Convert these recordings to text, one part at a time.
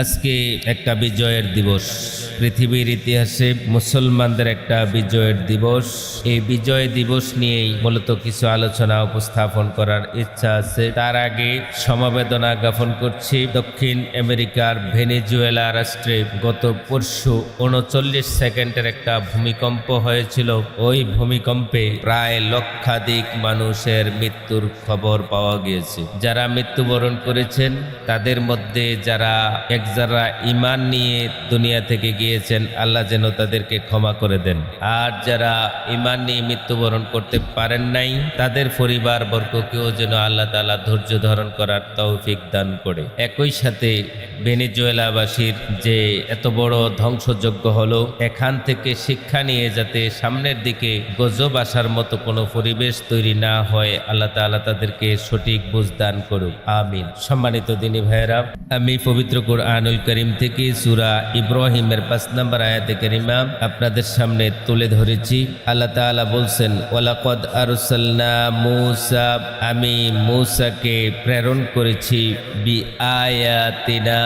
আজকে একটা বিজয়ের দিবস, পৃথিবীর ইতিহাসে মুসলমানদের একটা বিজয়ের দিবস। এই বিজয় দিবস নিয়েই মূলত কিছু আলোচনা উপস্থাপন করার ইচ্ছা আছে। তার আগে সমবেদনা জ্ঞাপন করছি দক্ষিণ আমেরিকার ভেনেজুয়েলা রাষ্ট্রে গত পরশু 39 সেকেন্ডের একটা ভূমিকম্প হয়েছিল। ওই ভূমিকম্পে প্রায় লক্ষাধিক মানুষের মৃত্যুর খবর পাওয়া গিয়েছে। যারা মৃত্যুবরণ করেছেন তাদের মধ্যে যারা ঈমান নিয়ে দুনিয়া থেকে গিয়েছেন, আল্লাহ যেন তাদেরকে ক্ষমা করে দেন। আর যারা ঈমান নিয়ে মৃত্যুবরণ করতে পারেন নাই, তাদের পরিবার বর্গকেও যেন আল্লাহ তাআলা ধৈর্য ধারণ করার তৌফিক দান করে। একই সাথে ভেনেজুয়েলাবাসীর যে এত বড় ধ্বংসযজ্ঞ হলো, এখান থেকে শিক্ষা নিয়ে যাতে সামনের দিকে গজব আসার মতো কোনো পরিবেশ তৈরি না হয়, আল্লাহ তাআলা তাদেরকে সঠিক বুঝ দান করুক, আমিন। সম্মানিত দিনী ভাইয়েরা, আমি পবিত্র কুরআনুল কারীম থেকে সূরা ইব্রাহিমের 5 নম্বর আয়াতে কারিমা আপনাদের সামনে তুলে ধরেছি। আল্লাহ তাআলা বলছেন, ওয়ালাকাদ আরসালনা মূসা, আমি মূসাকে প্রেরণ করেছি বিআয়াতিনা,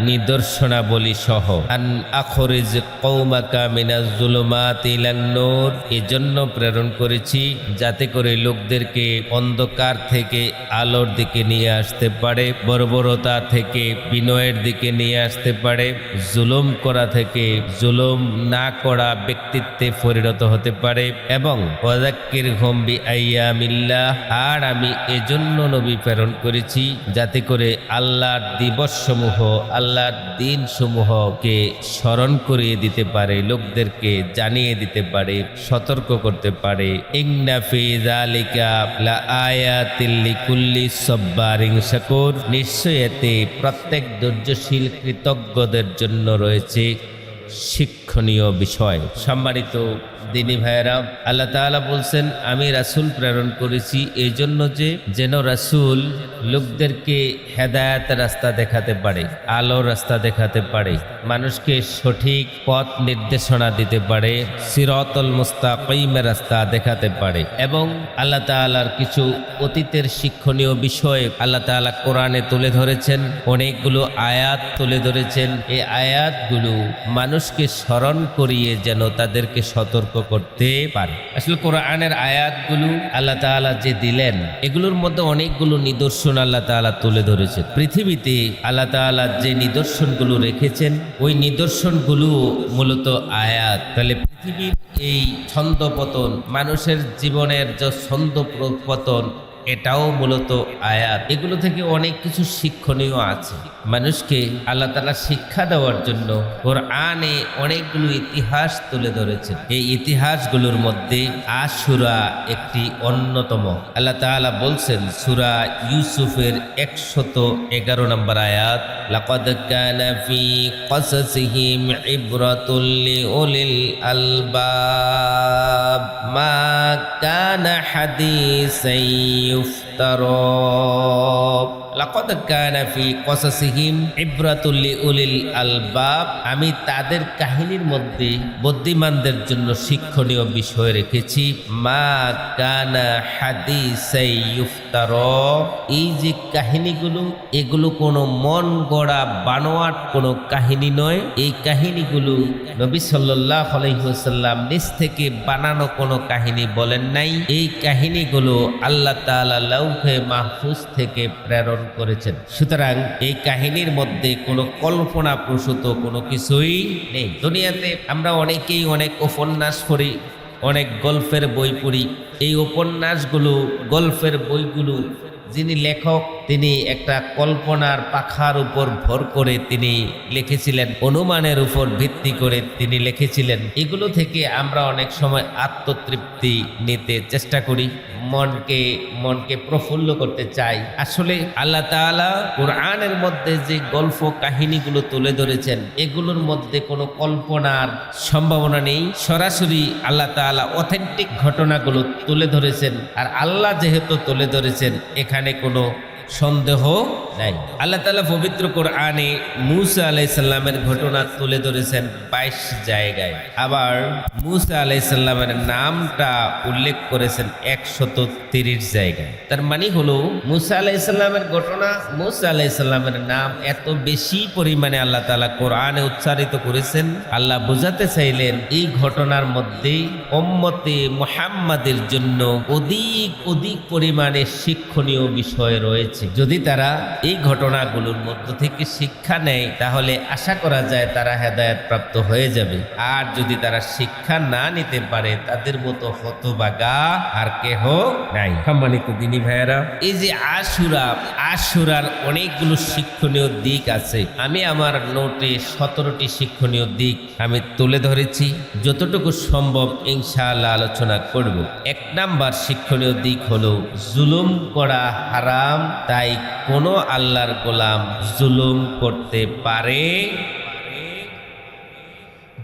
নিদর্শনাবলী সহ, আন আখরিজ কওমাকা মিনাজ যুলুমাতি ইলান নূর, এজন্য প্রেরণ করেছি যাতে করে লোকদেরকে অন্ধকার থেকে আলোর দিকে নিয়ে আসতে পারে, বর্বরতা থেকে বিনয়ের দিকে নিয়ে আসতে পারে, জুলুম করা থেকে জুলুম না করা ব্যক্তিত্বে পরিণত হতে পারে, এবং ওয়াযাক্কিরহুম বিআইয়ামিল্লাহ, আর আমি এজন্য নবী প্রেরণ করেছি যাতে করে আল্লাহর দিবসসমূহ, আল্লাহর দিনসমূহকে স্মরণ করিয়ে দিতে পারে, লোকদেরকে জানিয়ে দিতে পারে, সতর্ক করতে পারে। ইন্না ফি যালিকা লাআয়াতিল লিকুল্লি সাব্বারিন শাকুর, নিশ্চয় এতে প্রত্যেক ধৈর্যশীল কৃতজ্ঞদের জন্য রয়েছে শিক্ষণীয় বিষয়। সম্মানিত দিনী ভাইয়েরা, আল্লাহ তাআলা বলছেন, আমি রাসূল প্রেরণ করেছি এই জন্য যে যেন রাসূল লোকদেরকে হেদায়েতের রাস্তা দেখাতে পারে, আলোর রাস্তা দেখাতে পারে, মানুষকে সঠিক পথ নির্দেশনা দিতে পারে, সিরাতুল মুস্তাকিমের রাস্তা দেখাতে পারে। এবং আল্লাহ তাআলার কিছু অতীতের শিক্ষণীয় বিষয় আল্লাহ তাআলা কোরআনে তুলে ধরেছেন, অনেকগুলো আয়াত তুলে ধরেছেন। এই আয়াতগুলো মানুষকে স্মরণ করিয়ে যেন তাদেরকে সতর্ক করতে পারে। আসলে কোরআনের আয়াতগুলো আল্লাহ তাআলা যে দিলেন, এগুলোর মধ্যে অনেকগুলো নিদর্শন আল্লাহ তাআলা তুলে ধরেছেন। পৃথিবীতে আল্লাহ তাআলা যে নিদর্শনগুলো রেখেছেন, ওই নিদর্শনগুলো মূলত আয়াত। তাহলে পৃথিবীর এই ছন্দপতন, মানুষের জীবনের যে ছন্দপতন, এটাও মূলত আয়াত। এগুলো থেকে অনেক কিছু শিক্ষণীয় আছে। মানুষকে আল্লাহ তাআলা শিক্ষা দেওয়ার জন্য কোরআনে অনেকগুলো ইতিহাস তুলে ধরেছেন। এই ইতিহাসগুলোর মধ্যে আশুরা একটি অন্যতম। আল্লাহ তাআলা বলছেন সূরা ইউসুফের 111 নম্বর আয়াত, লাকাদ কানা ফি কসাসিহিম ইবরাতুল লিউলিল আলবাব মা কানা হাদিসান ইফতারা, লাকাদ কানা ফি কসাসিহিম ইবরাতুল লিউলিল আলবাব, আমি তাদের কাহিনীর মধ্যে বুদ্ধিমানদের জন্য শিক্ষণীয় বিষয় রেখেছি। মা কানা হাদিসাই ইফতারা, এই যে কাহিনীগুলো, এগুলো কোনো মন গড়া বানোয়াট কোনো কাহিনী নয়। এই কাহিনীগুলো নবী সাল্লাল্লাহু আলাইহি ওয়াসাল্লাম নিজ থেকে বানানো কোনো কাহিনী বলেন নাই। এই কাহিনীগুলো আল্লাহ তাআলা লাউহে মাহফুজ থেকে প্রেরণ করেছেন। সুতরাং এই কাহিনীর মধ্যে কোনো কল্পনা প্রসূত কোনো কিছুই নেই। দুনিয়াতে আমরা অনেকেই অনেক উপন্যাস পড়ি, অনেক গল্পের বই পড়ি। এই উপন্যাসগুলো, গল্পের বইগুলো যিনি লেখক, তিনি একটা কল্পনার পাখার উপর ভর করে তিনি লিখেছিলেন, অনুমানের উপর ভিত্তি করে তিনি লিখেছিলেন। এগুলো থেকে আমরা অনেক সময় আত্মতৃপ্তি নিতে চেষ্টা করি, মনকে প্রফুল্ল করতে চাই। আসলে আল্লাহ তাআলা কোরআনের মধ্যে যে গল্প কাহিনীগুলো তুলে ধরেছেন, এগুলোর মধ্যে কোনো কল্পনার সম্ভাবনা নেই। সরাসরি আল্লাহ তাআলা অথেন্টিক ঘটনাগুলো তুলে ধরেছেন। আর আল্লাহ যেহেতু তুলে ধরেছেন, এখানে কোনো সন্দেহ নাই। আল্লাহ তাআলা পবিত্র কোরআনে মূসা আলাইহিস সালামের ঘটনা তুলে ধরেছেন 22 জায়গায়। আবার মূসা আলাইহিস সালামের নামটা উল্লেখ করেছেন 130 জায়গায়। তার মানে হলো মূসা আলাইহিস সালামের ঘটনা, মূসা আলাইহিস সালামের নাম এত বেশি পরিমাণে আল্লাহ তাআলা কোরআনে উচ্চারিত করেছেন। আল্লাহ বোঝাতে চাইলেন এই ঘটনার মধ্যে উম্মতে মুহাম্মাদের জন্য অধিক পরিমাণে শিক্ষণীয় বিষয় রয়েছে। যদি তারা এই ঘটনাগুলোর মধ্য থেকে শিক্ষা নেয় তাহলে আশা করা যায় তারা হেদায়েত প্রাপ্ত হয়ে যাবে। আর যদি তারা শিক্ষা না নিতে পারে তাদের মতো হতভাগা আর কেহ নাই। সম্মানিত দিনী ভাইয়েরা, এই যে আশুরার অনেকগুলো শিক্ষণীয় দিক আছে। আমি আমার নোটে 17টি শিক্ষণীয় দিক আমি তুলে ধরেছি, যতটুকু সম্ভব ইনশাআল্লাহ আলোচনা করব। 1 নাম্বার শিক্ষণীয় দিক হলো জুলুম করা হারাম, তাই কোনো আল্লাহর গোলাম জুলুম করতে পারে।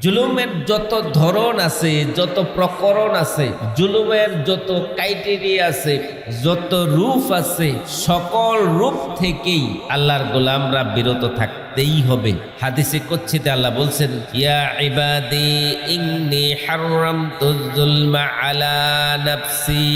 জুলুমের যত ধরন আছে, যত প্রকরণ আছে, জুলুমের যত ক্রাইটেরিয়া আছে, যত রূপ আছে, সকল রূপ থেকেই আল্লাহর গোলামরা বিরত থাকতেই হবে। হাদিসে কুদসিতে আল্লাহ বলছেন, ইয়া ইবাদি ইন্নী হারামতুজ যুলমা আলা নাফসি।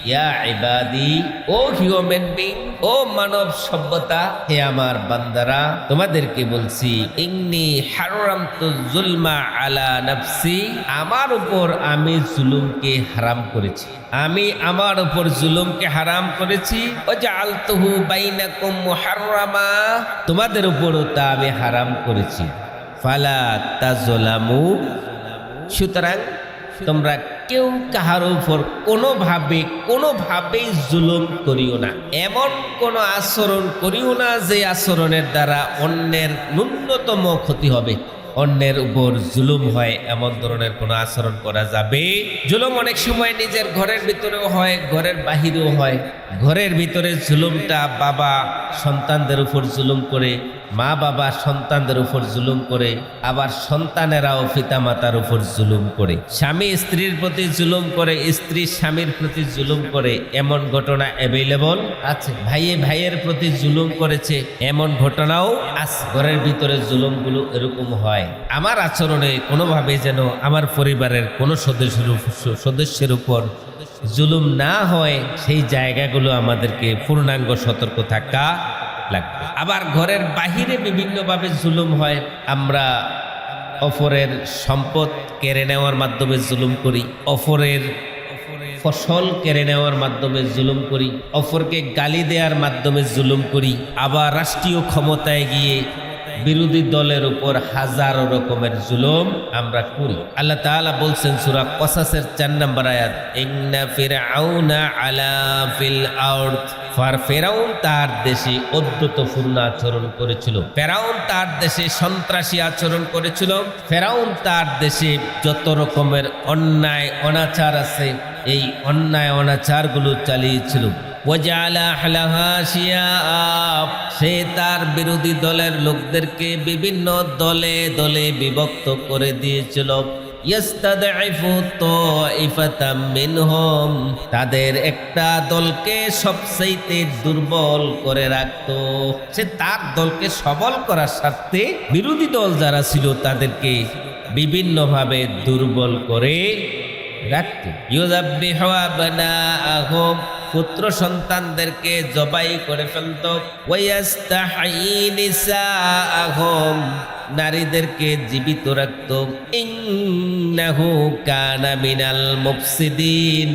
ইয়া ইবাদি, ও হিউম্যান বিং, ও মানব সভ্যতা, হে আমার বান্দারা, তোমাদেরকে বলছি ইন্নী হারামতুজ যুলমা আলা নাফসি, আমার উপর আমি জুলুমকে হারাম করেছি। আমি আমার উপর জুলুমকে হারাম করেছি। ওয়াজআলতুহু বাইনাকুম মুহাররামা, তোমাদের উপরও তা আমি হারাম করেছি। ফালা তাজলামু, সুতরাং তোমরা কেউ কাহার উপর কোনোভাবেই জুলুম করিও না। এমন কোনো আচরণ করিও না যে আচরণের দ্বারা অন্যের ন্যূনতম ক্ষতি হবে। অন্যের উপর জুলুম হয় এমন ধরনের কোনো আচরণ করা যাবে। জুলুম অনেক সময় নিজের ঘরের ভিতরেও হয়, ঘরের বাহিরেও হয়। ঘরের ভিতরে জুলুমটা বাবা সন্তানদের উপর জুলুম করে, মা বাবা সন্তানদের উপর জুলুম করে, আবার সন্তানেরাও পিতামাতার উপর জুলুম করে। স্বামী স্ত্রীর প্রতি জুলুম করে, স্ত্রী স্বামীর প্রতি জুলুম করে, এমন ঘটনা অ্যাভেলেবল আছে। ভাইয়ে ভাইয়ের প্রতি জুলুম করেছে, এমন ঘটনাও আছে। ঘরের ভিতরে জুলুমগুলো এরকম হয়। আমার আচরণে কোনোভাবে যেন আমার পরিবারের কোনো সদস্যের উপর জুলুম না হয়, সেই জায়গাগুলো আমাদেরকে পূর্ণাঙ্গ সতর্ক থাকা লাগবে। আবার ঘরের বাহিরে বিভিন্নভাবে জুলুম হয়। আমরা অপরের সম্পদ কেড়ে নেওয়ার মাধ্যমে জুলুম করি, অপরের ফসল কেড়ে নেওয়ার মাধ্যমে জুলুম করি, অপরকে গালি দেওয়ার মাধ্যমে জুলুম করি। আবার রাষ্ট্রীয় ক্ষমতায় গিয়ে বিরোধী দলের উপর হাজারো রকমের জুলুম আমরা করি। আল্লাহ তাআলা বলছেন সূরা কসাসের 4 নম্বর আয়াত, ইন্না ফিরআউনা আলা ফিল আরদ, ফেরাউন তার দেশে অদ্ভুতপূর্ণ আচরণ করেছিল। ফেরাউন তার দেশে সন্ত্রাসী আচরণ করেছিল। ফেরাউন তার দেশে যত রকমের অন্যায় অনাচার আছে, এই অন্যায় অনাচারগুলো চালিয়েছিল। সে তার বিরোধী দলের লোকদেরকে বিভিন্ন দলে দলে বিভক্ত করে দিয়েছিল। তাদের একটা দলকে সবচাইতে দুর্বল করে রাখত। সে তার দলকে সবল করার স্বার্থে বিরোধী দল যারা ছিল তাদেরকে বিভিন্নভাবে দুর্বল করে রাখত। ইউযাব্বিহু আবনাআহুম, পুত্র সন্তানদেরকে জবাই করে ফেলত। ওয়াইয়াস্তাহয়ী নিসাআহুম, নারীদেরকে জীবিত রাখত। ইন্নাহু কানা মিনাল মুফসিদিন,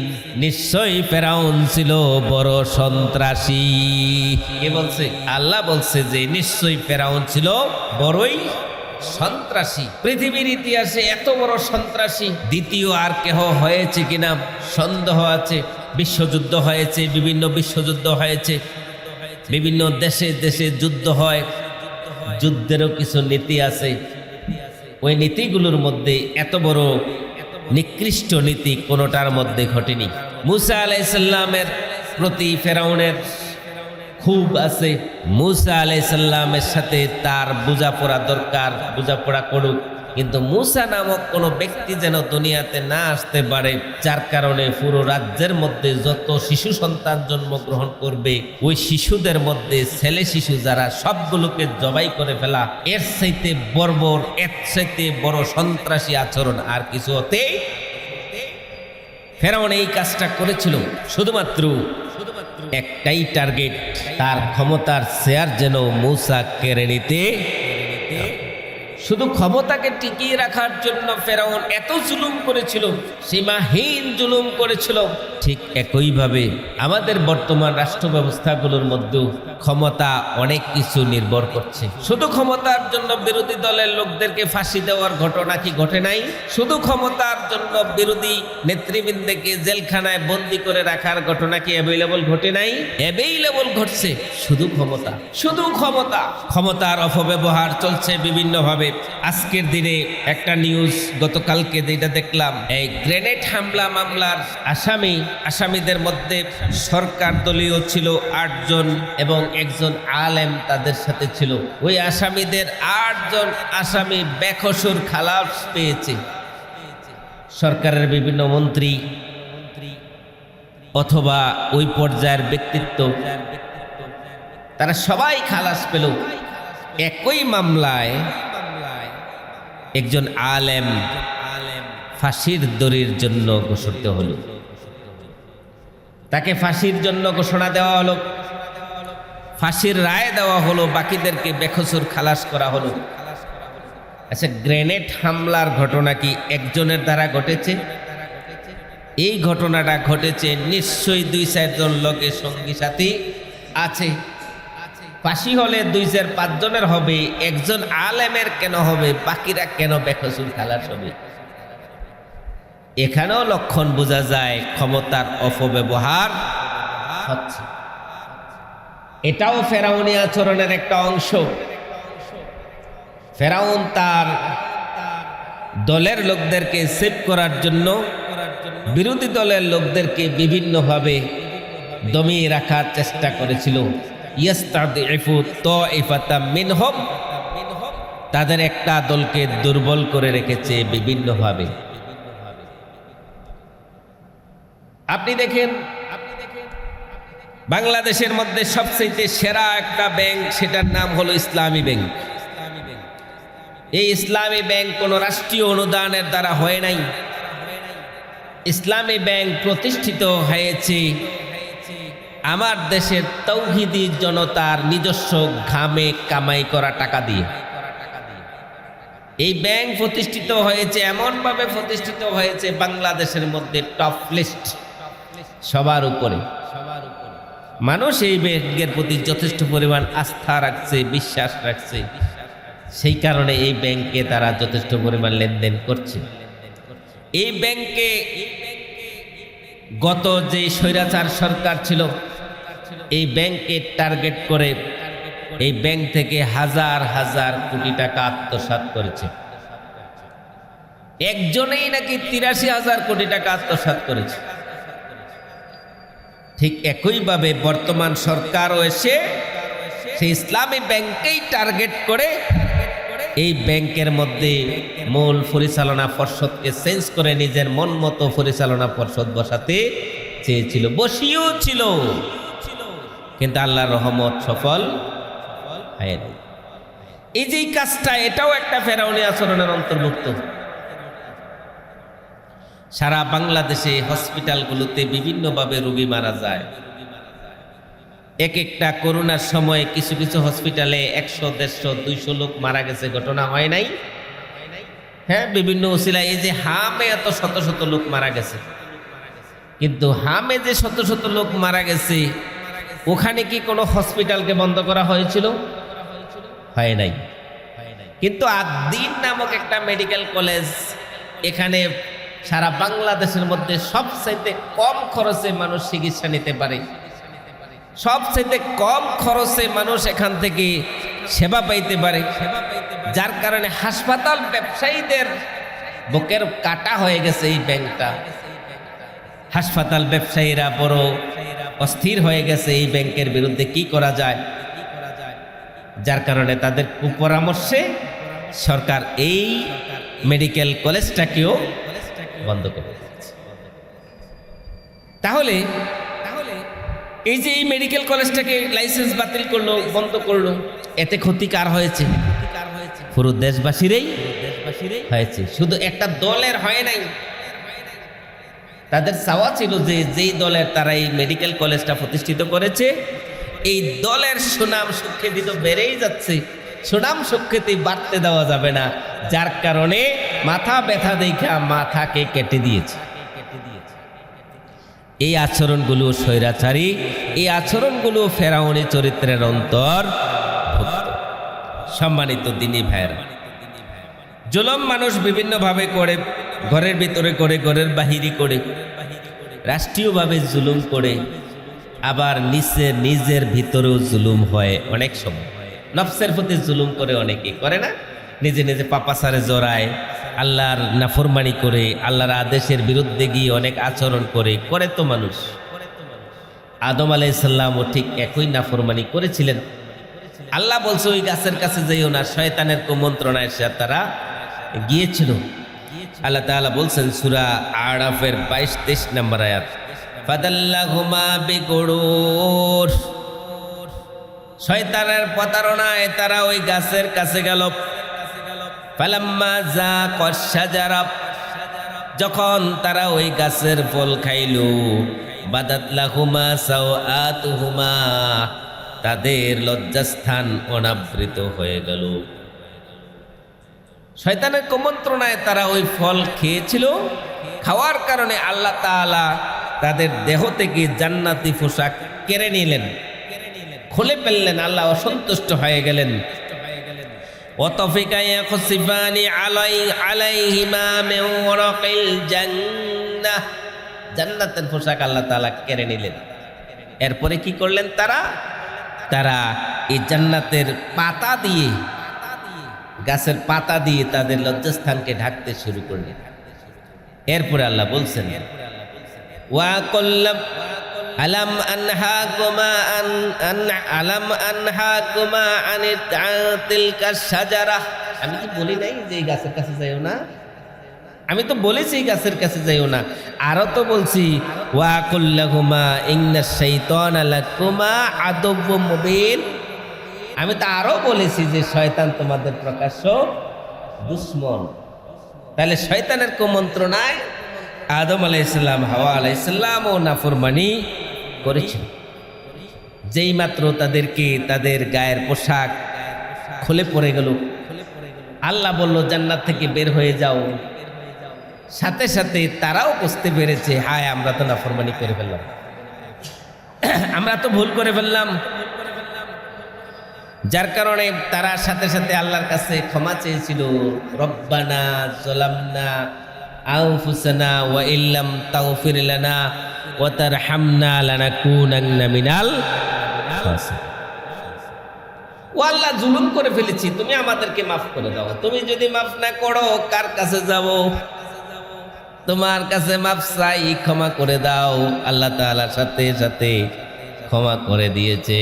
নিশ্চয়ই ফেরাউন ছিল বড় সন্ত্রাসী। কে বলছে? আল্লাহ বলছে যে নিশ্চয়ই ফেরাউন ছিল বড়ই সন্ত্রাসী। পৃথিবীর ইতিহাসে এত বড় সন্ত্রাসী দ্বিতীয় আর কেহ হয়েছে কিনা সন্দেহ আছে। বিশ্বযুদ্ধ হয়েছে, বিভিন্ন বিশ্বযুদ্ধ হয়েছে, বিভিন্ন দেশে দেশে যুদ্ধ হয়। যুদ্ধেরও কিছু নীতি আছে। ওই নীতিগুলোর মধ্যে এত বড় নিকৃষ্ট নীতি কোনোটার মধ্যে ঘটেনি। মূসা আলাইহিস সালামের প্রতি ফেরাউনের খুব আছে। মূসা আলাইহিস সালামের সাথে তার বোঝাপড়া দরকার, বোঝাপড়া করুক। কিন্তু মূসা নামক কোনো ব্যক্তি যেন দুনিয়াতে না আসতে পারে, যার কারণে পুরো রাজ্যের মধ্যে যত শিশু সন্তান জন্মগ্রহণ করবে ওই শিশুদের মধ্যে ছেলে শিশু যারা সবগুলোকে জবাই করে ফেলা, এর চাইতে বর্বর, এর চাইতে বড় সন্ত্রাসী আচরণ আর কিছু হতে। ফেরাউন এই কাজটা করেছিল শুধুমাত্র একটাই টার্গেট, তার ক্ষমতার শেয়ার যেন মূসা কেড়ে নিতে। শুধু ক্ষমতাকে টিকিয়ে রাখার জন্য ফেরাউন এত জুলুম করেছিল, সীমাহীন জুলুম করেছিল। ঠিক একইভাবে আমাদের বর্তমান রাষ্ট্র ব্যবস্থাগুলোর মধ্যেও ক্ষমতা অনেক কিছু নির্ভর করছে। শুধু ক্ষমতার জন্য বিরোধী দলের লোকদেরকে ফাঁসি দেওয়ার ঘটনা কি ঘটে নাই? শুধু ক্ষমতার জন্য বিরোধী নেতৃবৃন্দকে জেলখানায় বন্দি করে রাখার ঘটনা কি অ্যাভেলেবল ঘটে নাই? অ্যাভেলেবল ঘটছে। শুধু ক্ষমতা, শুধু ক্ষমতা, ক্ষমতার অপব্যবহার চলছে বিভিন্নভাবে। আজকের দিনে একটা নিউজ গতকালকে যেটা দেখলাম, এই গ্রেনেড হামলা মামলার আসামিদের মধ্যে সরকার দলীয় ছিল 8 জন এবং একজন আলেম তাদের সাথে ছিল। ওই আসামিদের 8 জন আসামি বেকসুর খালাস পেয়েছে। সরকারের বিভিন্ন মন্ত্রী অথবা ওই পর্যায়ের ব্যক্তিত্ব, তারা সবাই খালাস পেল। একই মামলায় একজন আলেম ফাঁসির দড়ির জন্য ঘোষিত হলো, তাকে ফাঁসির জন্য ঘোষণা দেওয়া হলো, ফাঁসির রায় দেওয়া হলো, বাকিদেরকে বেকসুর খালাস করা হলো। আচ্ছা, গ্রেনেড হামলার ঘটনা কি একজনের দ্বারা ঘটেছে? এই ঘটনাটা ঘটেছে নিশ্চয়ই 2-4 জন লোকের সঙ্গী সাথী আছে। ফাঁসি হলে 2-4-5 জনের হবে, একজন আলেমের কেন হবে? বাকিরা কেন বেকসুর খালাস হবে? এখানেও লক্ষণ বোঝা যায় ক্ষমতার অপব্যবহার হচ্ছে। এটাও ফেরাউনি আচরণের একটা অংশ। ফেরাউন তার দলের লোকদেরকে সেভ করার জন্য বিরোধী দলের লোকদেরকে বিভিন্নভাবে দমিয়ে রাখার চেষ্টা করেছিল। ইয়াস্তাদিফু তাইফাতাম মিনহুম, তাদের একটা দলকে দুর্বল করে রেখেছে বিভিন্নভাবে। আপনি দেখেন, বাংলাদেশের মধ্যে সবচেয়ে সেরা একটা ব্যাংক, সেটার নাম হলো ইসলামী ব্যাংক। এই ইসলামী ব্যাংক কোনো রাষ্ট্রীয় অনুদানের দ্বারা হয় নাই। ইসলামী ব্যাংক প্রতিষ্ঠিত হয়েছে আমার দেশের তৌহিদি জনতার নিজস্ব ঘামে কামাই করা টাকা দিয়ে। এই ব্যাংক প্রতিষ্ঠিত হয়েছে, এমনভাবে প্রতিষ্ঠিত হয়েছে বাংলাদেশের মধ্যে টপ লিস্ট, সবার উপরে। মানুষ এই ব্যাংকের প্রতি যথেষ্ট পরিমাণ আস্থা রাখছে, বিশ্বাস রাখছে, সেই কারণে এই ব্যাংকে তারা যথেষ্ট পরিমাণ লেনদেন করছে। এই ব্যাংকে গত যে স্বৈরাচার সরকার ছিল, এই ব্যাংকে টার্গেট করে এই ব্যাংক থেকে হাজার হাজার কোটি টাকা আত্মসাৎ করেছে। একজনেই নাকি 83,000 কোটি টাকা আত্মসাৎ করেছে। ঠিক একইভাবে বর্তমান সরকারও এসে সেই ইসলামী ব্যাংকেই টার্গেট করে এই ব্যাংকের মধ্যে মূল পরিচালনা পর্ষদকে চেঞ্জ করে নিজের মন মতো পরিচালনা পর্ষদ বসাতে চেয়েছিল, বসিয়েও ছিল, কিন্তু আল্লাহর রহমত সফল হয়নি। এই যে কাজটা, এটাও একটা ফেরাউনি আচরণের অন্তর্ভুক্ত। সারা বাংলাদেশে হসপিটালগুলোতে বিভিন্নভাবে রোগী মারা যায়। এক একটা করোনার সময় কিছু কিছু হসপিটালে 100, 150, 200 লোক মারা গেছে, ঘটনা হয় নাই? হ্যাঁ, বিভিন্ন ওসিলায়। এই যে হামে এত শত শত লোক মারা গেছে, কিন্তু হামে যে শত শত লোক মারা গেছে, ওখানে কি কোনো হসপিটালকে বন্ধ করা হয়েছিল? হয় নাই। কিন্তু আদ্দিন নামক একটা মেডিকেল কলেজ, এখানে সারা বাংলাদেশের মধ্যে সবচাইতে কম খরচে মানুষ চিকিৎসা নিতে পারে, সবচাইতে কম খরচে মানুষ এখান থেকে সেবা পাইতে পারে, যার কারণে হাসপাতাল ব্যবসায়ীদের বুকের কাটা হয়ে গেছে এই ব্যাংকটা। হাসপাতাল ব্যবসায়ীরা বড় অস্থির হয়ে গেছে এই ব্যাংকের বিরুদ্ধে কি করা যায়, যার কারণে তাদের কুপরামর্শে সরকার এই মেডিকেল কলেজটাকেও বন্ধ করে দিয়েছে। তাহলে এই যে এই মেডিকেল কলেজটাকে লাইসেন্স বাতিল করলো, বন্ধ করলো, এতে ক্ষতি কার হয়েছে? পুরো দেশবাসীরই হয়েছে, শুধু একটা দলের হয় নাই। তাদের চাওয়া ছিল যে যেই দলের তারা এই মেডিকেল কলেজটা প্রতিষ্ঠিত করেছে, এই দলের সুনাম সুখ্যাতি তো বেড়েই যাচ্ছে, সুনাম সুখ্যাতি বাড়তে দেওয়া যাবে না, যার কারণে মাথা ব্যথা দেখা মাথাকে কেটে দিয়েছে। এই আচরণগুলো স্বৈরাচারী, এই আচরণগুলো ফেরাউনি চরিত্রের অন্তর্ভুক্ত। সম্মানিত দিনী ভাইয়েরা, জুলুম মানুষ বিভিন্নভাবে করে, ঘরের ভিতরে করে, ঘরের বাহিরে করে, রাষ্ট্রীয়ভাবে জুলুম করে, আবার নিজের ভিতরেও জুলুম হয়। অনেক সময় নফসের প্রতি জুলুম করে, অনেকে করে না, নিজে নিজে পাপাচারে জড়ায়, আল্লাহর নাফরমানি করে, আল্লাহর আদেশের বিরুদ্ধে গিয়ে অনেক আচরণ করে তো মানুষ। আদম আলাইহিস সালামও ঠিক একই নাফরমানি করেছিলেন। আল্লাহ বলছে ওই গাছের কাছে যাইও না, শয়তানের কুমন্ত্রণায় তারা গিয়েছিল। আল্লাহ তাআলা বলছেন সূরা আরাফের 22-23 নম্বর আয়াত, ফাদাল্লাহুমা বিগুরুর, শয়তানের প্রতারণায় তারা ওই গাছের কাছে গেল। ফালাম্মা যাকাশ শাজারা, যখন তারা ওই গাছের ফল খাইল, বাদাত লাহুমা সাওআতুহুমা, তাদের লজ্জাস্থান অনাবৃত হয়ে গেল। শয়তানের কুমন্ত্রণায় তারা ওই ফল খেয়েছিল, খাওয়ার কারণে আল্লাহ তাআলা তাদের দেহ থেকে জান্নাতি পোশাক কেড়ে নিলেন, খুলে ফেললেন। আল্লাহ অসন্তুষ্ট হয়ে গেলেন। ওয়াতাফিকা ইয়াখসিফানি আলাইহিমা মিন ওয়ারাকিল জান্নাহ, জান্নাতের পোশাক আল্লাহ তাআলা কেড়ে নিলেন। এরপরে কি করলেন তারা এই জান্নাতের পাতা দিয়ে, গাছের পাতা দিয়ে তাদের লজ্জাস্থানকে ঢাকতে শুরু করলেন। এরপরে আল্লাহ বলছেন, ওয়া কুল্লাম আলাম আনহাকুমা আলাম আনহাকুমা তিলকা শাজারা, আমি কি বলি নাই যে এই গাছের কাছে যাইও না? আমি তো বলেছি এই গাছের কাছে যাইও না। আরো তো বলছি, ওয়া কুল্লাহুমা ইন্নাশ শাইতানা লাকুমা আদুব্বুম মুবিন, আমি তো আরো বলেছি যে শয়তান তোমাদের প্রকাশ্য দুশমন। তাহলে শয়তানের কুমন্ত্রণায় আদম আলাইহিস সালাম, হাওয়া আলাইহিস সালাম ও নাফরমানি করেছিল। যেই মাত্র তাদেরকে তাদের গায়ের পোশাক খুলে পড়ে গেল, আল্লাহ বলল জান্নাত থেকে বের হয়ে যাও, সাথে সাথে তারাও বুঝতে পেরেছে, হায় আমরা তো নাফরমানি করে ফেললাম, আমরা তো ভুল করে ফেললাম। যার কারণে তারা সাথে সাথে আল্লাহর কাছে ক্ষমা চেয়েছিল, রব্বানা যালামনা আনফুসানা ওয়া ইল্লাম তাগফির লানা ওয়া তারহামনা লানাকুনান্না মিনাল খাসিরিন। ও আল্লাহ, জুলুম করে ফেলেছি, তুমি আমাদেরকে মাফ করে দাও। তুমি যদি মাফ না করো কার কাছে যাব? তোমার কাছে মাফ চাই, ক্ষমা করে দাও। আল্লাহ তাআলার সাথে সাথে ক্ষমা করে দিয়েছে।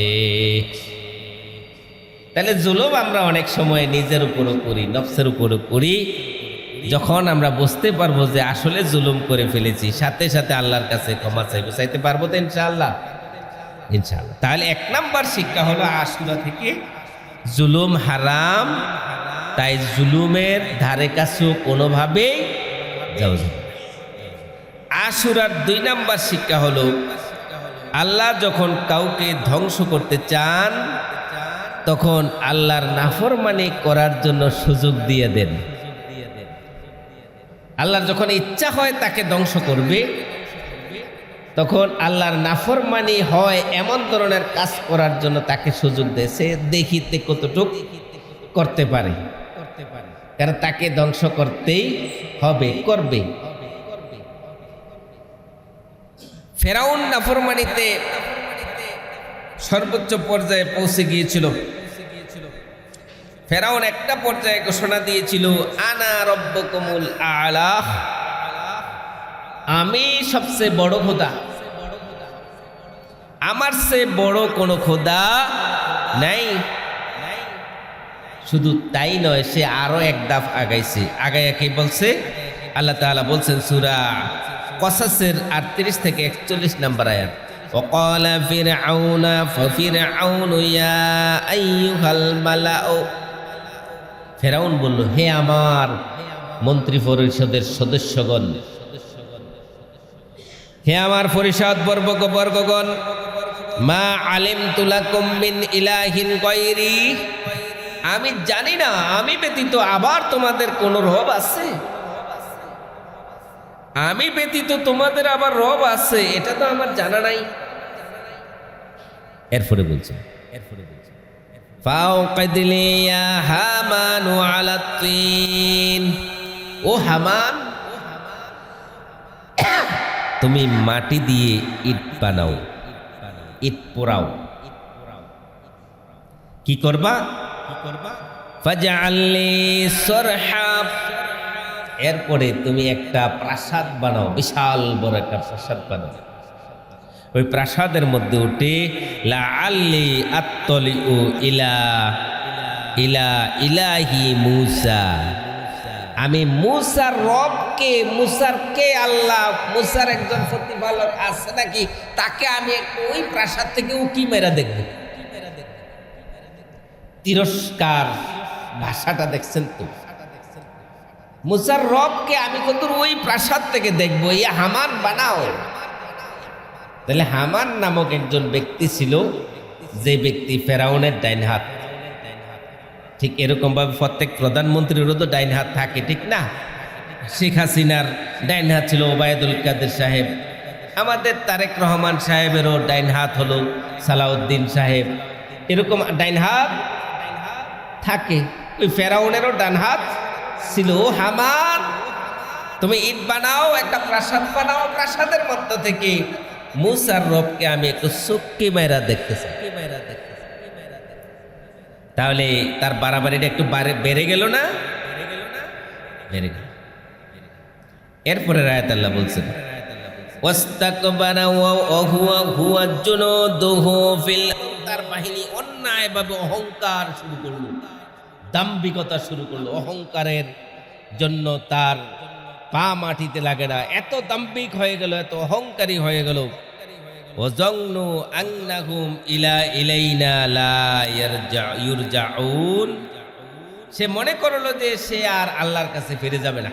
তাহলে জুলুম আমরা অনেক সময় নিজের উপরও করি, নফসের উপরও করি। যখন আমরা বুঝতে পারবো যে আসলে জুলুম করে ফেলেছি, সাথে সাথে আল্লাহর কাছে ক্ষমা চাইতে পারবো তো ইনশাআল্লাহ। তাহলে 1 নাম্বার শিক্ষা হলো আশুরা থেকে জুলুম হারাম, তাই জুলুমের ধারে কাছেও কোনোভাবেই যাওয়া যাবে না। আশুরার 2 নাম্বার শিক্ষা হলো আল্লাহ যখন কাউকে ধ্বংস করতে চান তখন আল্লাহর নাফরমানি করার জন্য সুযোগ দিয়ে দেন। আল্লাহর যখন ইচ্ছা হয় তাকে ধ্বংস করবে, তখন আল্লাহর নাফরমানি হয় এমন ধরনের কাজ করার জন্য তাকে সুযোগ দেয়। সে দেখিতে কতটুকু করতে পারে, কারণ তাকে ধ্বংস করতেই হবে, করবে। ফেরাউন নাফরমানিতে সর্বোচ্চ পর্যায়ে পৌঁছে গিয়েছিল। ফেরাউন একটা পর্যায়ে ঘোষণা দিয়েছিল, আনা রব্বুকুমুল আ'লা, আমি সবচেয়ে বড় খোদা, আমার চেয়ে বড় কোনো খোদা নাই। শুধু তাই নয়, সে আরো এক ধাপ আগাইছে। আগাইয়া কি বলছে? আল্লাহ তাআলা বলছেন সূরা কসাসের 38 থেকে 41 নম্বর আয়াত, وقال فرعون ففرعون يا أيها الملأ, ফেরাউন বলল, হে আমার মন্ত্রী পরিষদের সদস্যগণ, হে আমার পরিষদ বর্গগণ, মা আলিমতু লাকুম মিন ইলাহিন গায়রি, আমি জানি না আমি ব্যতীত আবার তোমাদের কোন রব আছে? আমি ব্যতীত তোমাদের আবার রব আছে এটা তো আমার জানা নাই। এরপরে বলছে ফাওকাদ লি ইয়া হামান আলা তিন, ও হামান তুমি মাটি দিয়ে ইট বানাও, ইট পোড়াও। কি করবা? ফাজআল লি সরহা, এরপরে তুমি একটা প্রাসাদ বানাও, বিশাল বড় একটা প্রাসাদ বানাও। ওই প্রাসাদের মধ্যে উঠে লাআল্লি আত্তলিউ ইলা ইলাহি মূসা, আমি মূসার রবকে, মূসার কে আল্লাহ, মূসার একজন প্রতিপালক আছে নাকি, তাকে আমি একটু ওই প্রাসাদ থেকে উকি মেরা দেখব। তিরস্কার ভাষাটা দেখছেন তো? মূসার রবকে আমি কত ওই প্রাসাদ থেকে দেখবো, ইয়া হামান বানাও। তাহলে হামান নামক একজন ব্যক্তি ছিল, যে ব্যক্তি ফেরাউনের ডাইন হাত। ঠিক এরকম ভাবে প্রত্যেক প্রধানমন্ত্রীরও তো ডাইন হাত থাকে, ঠিক না? শেখ হাসিনার ডাইন হাত ছিল ওবায়দুল কাদের সাহেব, আমাদের তারেক রহমান সাহেবেরও ডাইন হাত হলো সালাউদ্দিন সাহেব। এরকম ডাইন হাত থাকে। ওই ফেরাউনেরও ডান হাত ছিল। হামান তুমি ইট বানাও, একটা প্রাসাদ বানাও, প্রাসাদের মধ্য থেকে মূসার রবকে আমি একটু চুক্কি মেরা দেখতে চাই। তাহলে তার বাড়াবাড়িটা একটু বেড়ে গেল না? বেড়ে গেল। এরপরে আয়াত আল্লাহ বলছেন ওয়াস্তাকবারা ওয়া হুয়া জুনুদুহু ফিল, তার বাহিনী অন্যায়ভাবে অহংকার শুরু করলো, দাম্ভিকতা শুরু করলো। অহংকারের জন্য তার পা মাটিতে লাগে না, এত দাম্ভিক হয়ে গেল, এত অহংকারী হয়ে গেল। ওয়াজান্নু আন্নাহুম ইলাইনা লা ইরজাউন, সে মনে করলো যে সে আর আল্লাহর কাছে ফিরে যাবে না,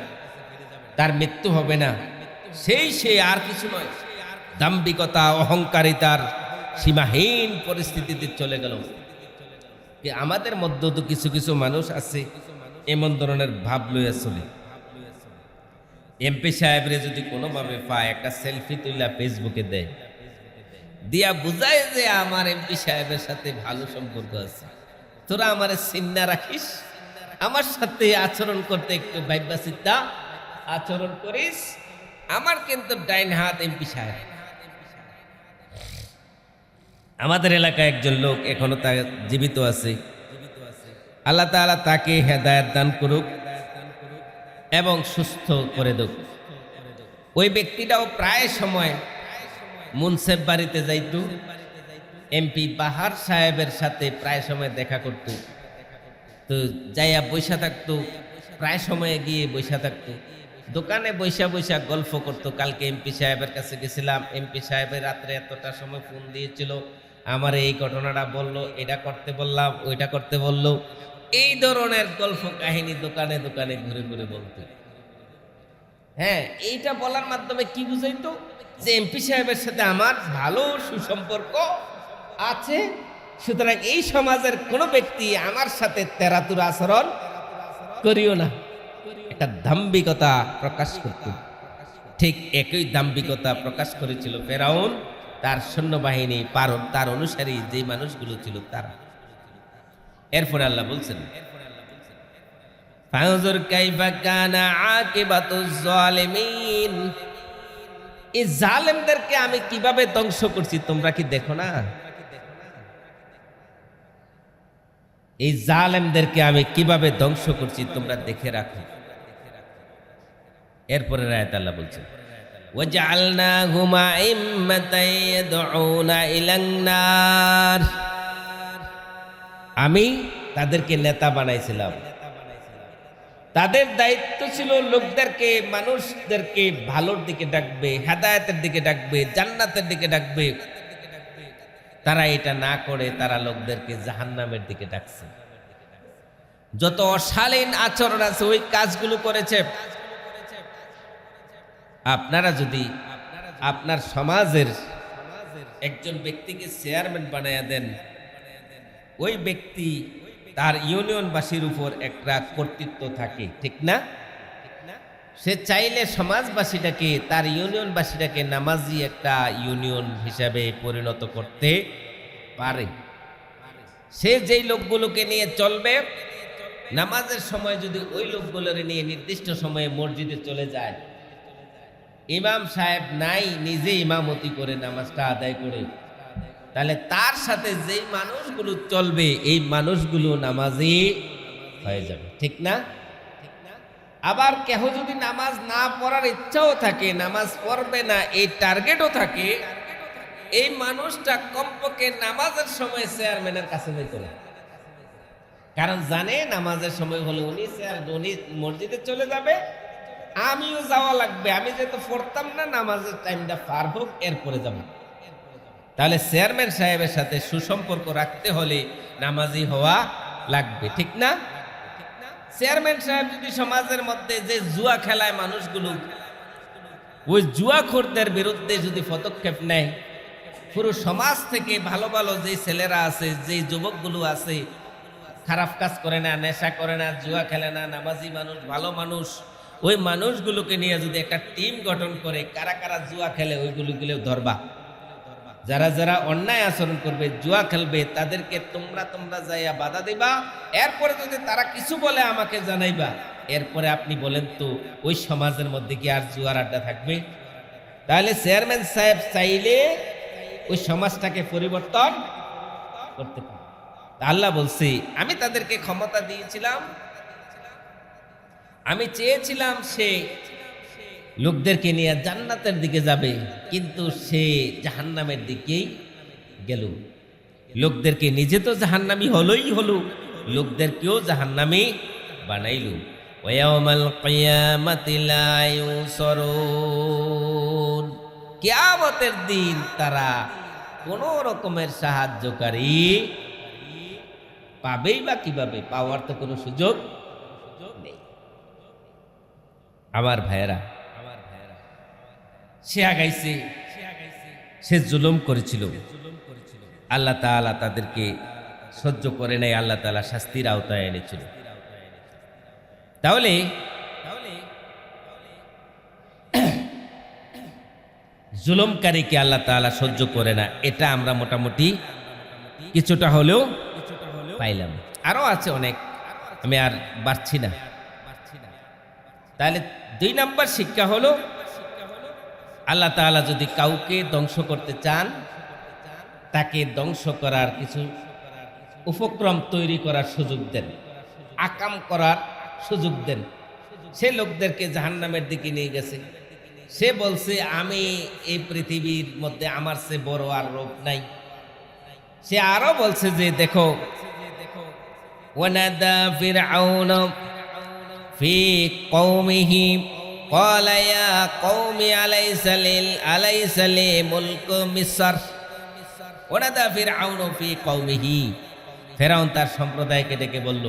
তার মৃত্যু হবে না, সে আর কিছু নয়। দাম্ভিকতা, অহংকারিতার সীমাহীন পরিস্থিতিতে চলে গেল। আমাদের মধ্যে তো কিছু কিছু মানুষ আছে এমন ধরনের ভাব লইয়া চলে। এমপি সাহেবরে যদি কোনোভাবে পায়, একটা সেলফি তুইলা ফেসবুকে দেয়, দিয়া বুঝায় যে আমার এমপি সাহেবের সাথে ভালো সম্পর্ক আছে, তোরা আমার চিন্না রাখিস, আমার সাথে আচরণ করতে একটু ভাইবা চিন্তা আচরণ করিস, আমার কিন্তু ডাইন হাত এমপি সাহেব। আমাদের এলাকায় একজন লোক এখনো তা জীবিত আছে, আল্লাহ তাআলা তাকে হেদায়েত দান করুক এবং সুস্থ করে দেখ। ওই ব্যক্তিটাও প্রায় সময় মুন্সেফ বাড়িতে যাইত, এমপি বাহার সাহেবের সাথে প্রায় সময় দেখা করত, তো যাইয়া বৈশা থাকতো, প্রায় সময়ে গিয়ে বৈশা থাকতো, দোকানে বৈশা গল্প করতো। কালকে এমপি সাহেবের কাছে গেছিলাম, এমপি সাহেবের রাত্রে এতটা সময় ফোন দিয়েছিল, আমার এই ঘটনাটা বললো, এটা করতে বললাম, ওইটা করতে বললো। এই ধরনের গল্প কাহিনী দোকানে দোকানে ঘুরে ঘুরে বলতো। হ্যাঁ, এইটা বলার মাধ্যমে কি বুঝাইতো? যে এমপি সাহেবের সাথে আমার ভালো সুসম্পর্ক আছে, সুতরাং এই সমাজের কোনো ব্যক্তি আমার সাথে তেরাতুর আচরণ করিও না। একটা দাম্ভিকতা প্রকাশ করত। ঠিক একই দাম্ভিকতা প্রকাশ করেছিল ফেরাউন, তার সৈন্যবাহিনী, তার অনুসারী যে মানুষগুলো ছিল তারা। এরপরে আল্লাহ বলছেন ফানজুর কাইফা কানা আকিবাতুজ জালিমিন, এই জালেমদেরকে আমি কিভাবে ধ্বংস করছি তোমরা কি দেখো না? এই জালেমদেরকে আমি কিভাবে ধ্বংস করছি তোমরা দেখে রাখো। এরপরে আয়াত আল্লাহ বলছেন ওয়াজআলনাহুম আইম্মাতান ইয়াদউনা ইলান নার, আমি তাদেরকে নেতা বানাইছিলাম। তাদের দায়িত্ব ছিল লোকদেরকে, মানুষদেরকে ভালোর দিকে ডাকবে, হেদায়েতের দিকে ডাকবে, জান্নাতের দিকে ডাকবে। তারা এটা না করে তারা লোকদেরকে জাহান্নামের দিকে ডাকছে। যত অশালীন আচরণ আছে ওই কাজগুলো করেছে। আপনারা যদি আপনার সমাজের একজন ব্যক্তিকে চেয়ারম্যান বানায়া দেন, ওই ব্যক্তি তার ইউনিয়নবাসীর উপর একটা কর্তৃত্ব থাকে, ঠিক না? সে চাইলে সমাজবাসীটাকে, তার ইউনিয়নবাসীটাকে নামাজি একটা ইউনিয়ন হিসাবে পরিণত করতে পারে। সে যেই লোকগুলোকে নিয়ে চলবে, নামাজের সময় যদি ওই লোকগুলোর নিয়ে নির্দিষ্ট সময়ে মসজিদে চলে যায়, ইমাম সাহেব নাই, নিজে ইমামতি করে নামাজটা আদায় করে, তাহলে তার সাথে যেই মানুষগুলো চলবে এই মানুষগুলো নামাজি হয়ে যাবে, ঠিক না? আবার কেহ যদি নামাজ না পড়ার ইচ্ছাও থাকে, নামাজ পড়বে না এই টার্গেটও থাকে, এই মানুষটা কমপক্ষে নামাজের সময় চেয়ারম্যানের কাছে যেত না। কারণ জানে নামাজের সময় হলে উনি মসজিদে চলে যাবে, আমিও যাওয়া লাগবে, আমি যেহেতু পড়তাম না, নামাজের টাইমটা পার হোক এরপরে যাব। তাহলে চেয়ারম্যান সাহেবের সাথে সুসম্পর্ক রাখতে হলে নামাজি হওয়া লাগবে, ঠিক না? চেয়ারম্যান সাহেব যদি সমাজের মধ্যে যে জুয়া খেলায় মানুষগুলো, ওই জুয়াখোরদের বিরুদ্ধে যদি পদক্ষেপ নেয়, পুরো সমাজ থেকে ভালো ভালো যে ছেলেরা আছে, যে যুবকগুলো আছে, খারাপ কাজ করে না, নেশা করে না, জুয়া খেলে না, নামাজি মানুষ, ভালো মানুষ, ওই মানুষগুলোকে নিয়ে যদি একটা টিম গঠন করে কারা কারা জুয়া খেলে ওইগুলোগুলো ধরবা, যারা যারা অন্যায় আচরণ করবে, জুয়া খেলবে, তাদেরকে তোমরা যাইয়া বাধা দিবা, এরপরে যদি তারা কিছু বলে আমাকে জানাইবা। এরপরে আপনি বলেন তো ওই সমাজের মধ্যে কি আর জুয়ার আড্ডা থাকবে? তাহলে চেয়ারম্যান সাহেব চাইলে ওই সমাজটাকে পরিবর্তন করতে পারে। আল্লাহ বলছে, আমি তাদেরকে ক্ষমতা দিয়েছিলাম, আমি চেয়েছিলাম সে লোকদেরকে নিয়ে জান্নাতের দিকে যাবে, কিন্তু সে জাহান্নামের দিকেই গেল। লোকদেরকে নিজে তো জাহান্নামী হলো, লোকদেরকেও জাহান্নামী বানাইল। ওয়ায়াউমাল কিয়ামাতি লা ইউসরুন, কিয়ামতের দিন তারা কোন রকমের সাহায্যকারী পাবেই বা কিভাবে? পাওয়ার তো কোনো সুযোগ নেই। আমার ভাইয়েরা, সে আগাইছে, সে জুলুম করেছিল, আল্লাহ তাআলা তাদেরকে সহ্য করে নাই, আল্লাহ তাআলা শাস্তির আওতায় এনেছিল। তাহলে জুলুমকারীকে আল্লাহ তাআলা সহ্য করে না, এটা আমরা মোটামুটি কিছুটা হলেও পাইলাম। আরো আছে অনেক, আমি আর বাড়ছি না। তাহলে 2 নাম্বার শিক্ষা হলো, আল্লাহ তাআলা যদি কাউকে ধ্বংস করতে চান, তাকে ধ্বংস করার কিছু উপক্রম তৈরি করার সুযোগ দেন, আকাম করার সুযোগ দেন। সে লোকদেরকে জাহান্নামের দিকে নিয়ে গেছে, সে বলছে আমি এই পৃথিবীর মধ্যে আমার চেয়ে বড় আর রূপ নাই। সে আরো বলছে যে দেখো, ওয়ানাদা ফিরআউন ফি কওমিহি ক্বালা ইয়া কওমি আলাইসা লি মুলকু মিসর। ওয়ানাদা ফিরআউন ফি কওমিহি, ফিরআউন তার সম্প্রদায়কে ডেকে বলল,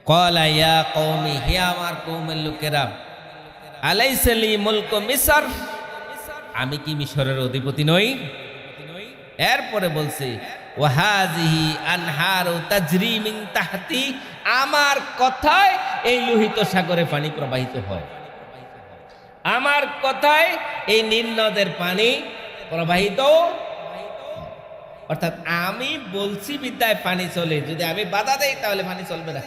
ক্বালা ইয়া কওমি, হে আমার কওমের লোকেরা, আলাইসা লি মুলকু মিসর, আমি কি মিশরের অধিপতি নই? এরপরে বলছে ওয়াহাজিহি আনহারু তাজরি মিন তাহতি, আমার কথায় এই লোহিত সাগরে পানি প্রবাহিত হয়, আমার কথায় এই নীল নদের পানি প্রবাহিত। অর্থাৎ আমি বলছি বিদ্যায় পানি চলে, যদি আমি বাধা দেই তাহলে পানি চলবে না।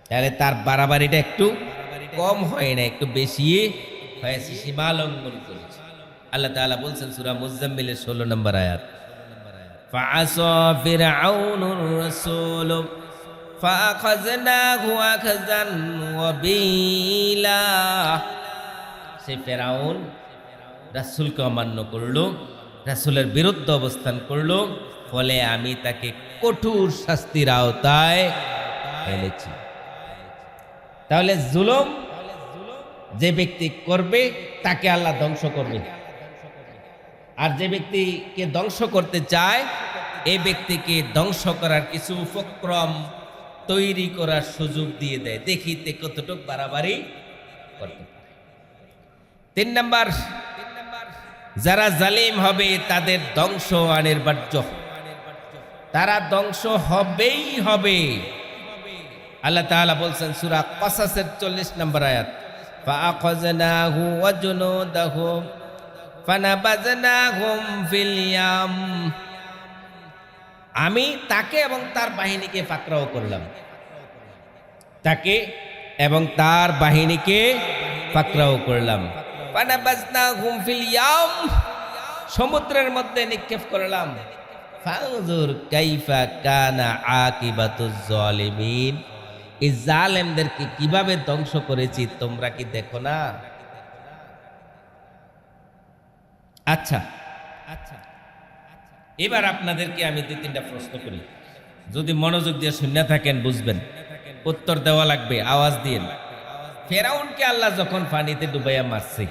তাহলে তার বাড়াবাড়িটা একটু কম হয় না, একটু বেশি হয়েছে, সীমা লঙ্ঘন করেছে। আল্লাহ তাআলা বলছেন সূরা মুজাম্মিলের 16 নম্বর আয়াত, ফাআসা ফিরআউনুর রাসূল ফাআখাযনাহু আখাযান ওয়াবিলা। সে ফিরআউন রাসূলকে অমান্য করলো, রাসূলের বিরুদ্ধে অবস্থান করলো, ফলে আমি তাকে কঠোর শাস্তির আওতায় এনেছি। তাহলে জুলুম যে ব্যক্তি করবে তাকে আল্লাহ ধ্বংস করবে, আর যে ব্যক্তিকে ধ্বংস করতে চায় এই ব্যক্তিকে ধ্বংস করার কিছু উপক্রম তৈরি করার সুযোগ দিয়ে দেয়, দেখিতে কতটুকু বাড়াবাড়ি করতে পারে। 3 নাম্বার, যারা জালিম হবে তাদের ধ্বংস অনিবার্য, তারা ধ্বংস হবেই হবে। আল্লাহ তাআলা বলছেন সূরা কসাসের 40 নম্বর আয়াত, ফাআখাযনাহু ওয়া জুনুদাহু ফানাবাযনাহুম ফিল ইয়াম, আমি তাকে এবং তার বাহিনীকে পাকড়াও করলাম, তাকে এবং তার বাহিনীকে পাকড়াও করলাম। ফানাবাযনাহুম ফিল ইয়াম, সমুদ্রের মধ্যে নিক্ষেপ করলাম। ফানজুর কাইফা কানা আকিবাতুজ জালিমিন, এই জালেমদেরকে কিভাবে ধ্বংস করেছি তোমরা কি দেখো না? আচ্ছা, এবার আপনাদেরকে আমি 2-3টা প্রশ্ন করি, যদি মনোযোগ দিয়ে শুনে থাকেন বুঝবেন, উত্তর দেওয়া লাগবে, আওয়াজ দিন। ফেরাউনকে আল্লাহ যখন পানিতে ডুবাইয়া মারছে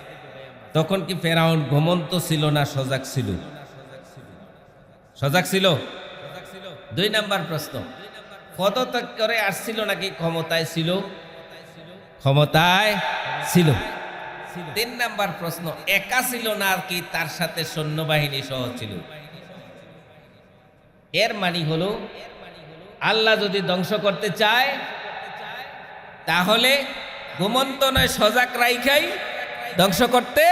তখন কি ফেরাউন ঘুমন্ত ছিল না সজাগ ছিল? সজাগ ছিল। 2 নাম্বার প্রশ্ন, পদত্যাগ করে আসছিল নাকি ক্ষমতায় ছিল? ক্ষমতায় ছিল। 3 নাম্বার প্রশ্ন, একা ছিল না আর কি তার সাথে সৈন্যবাহিনী সহ ছিল? এর মানে হলো আল্লাহ যদি ধ্বংস করতে চায় তাহলে ঘুমন্ত নয় সজাগ রাইখাই ধ্বংস করতে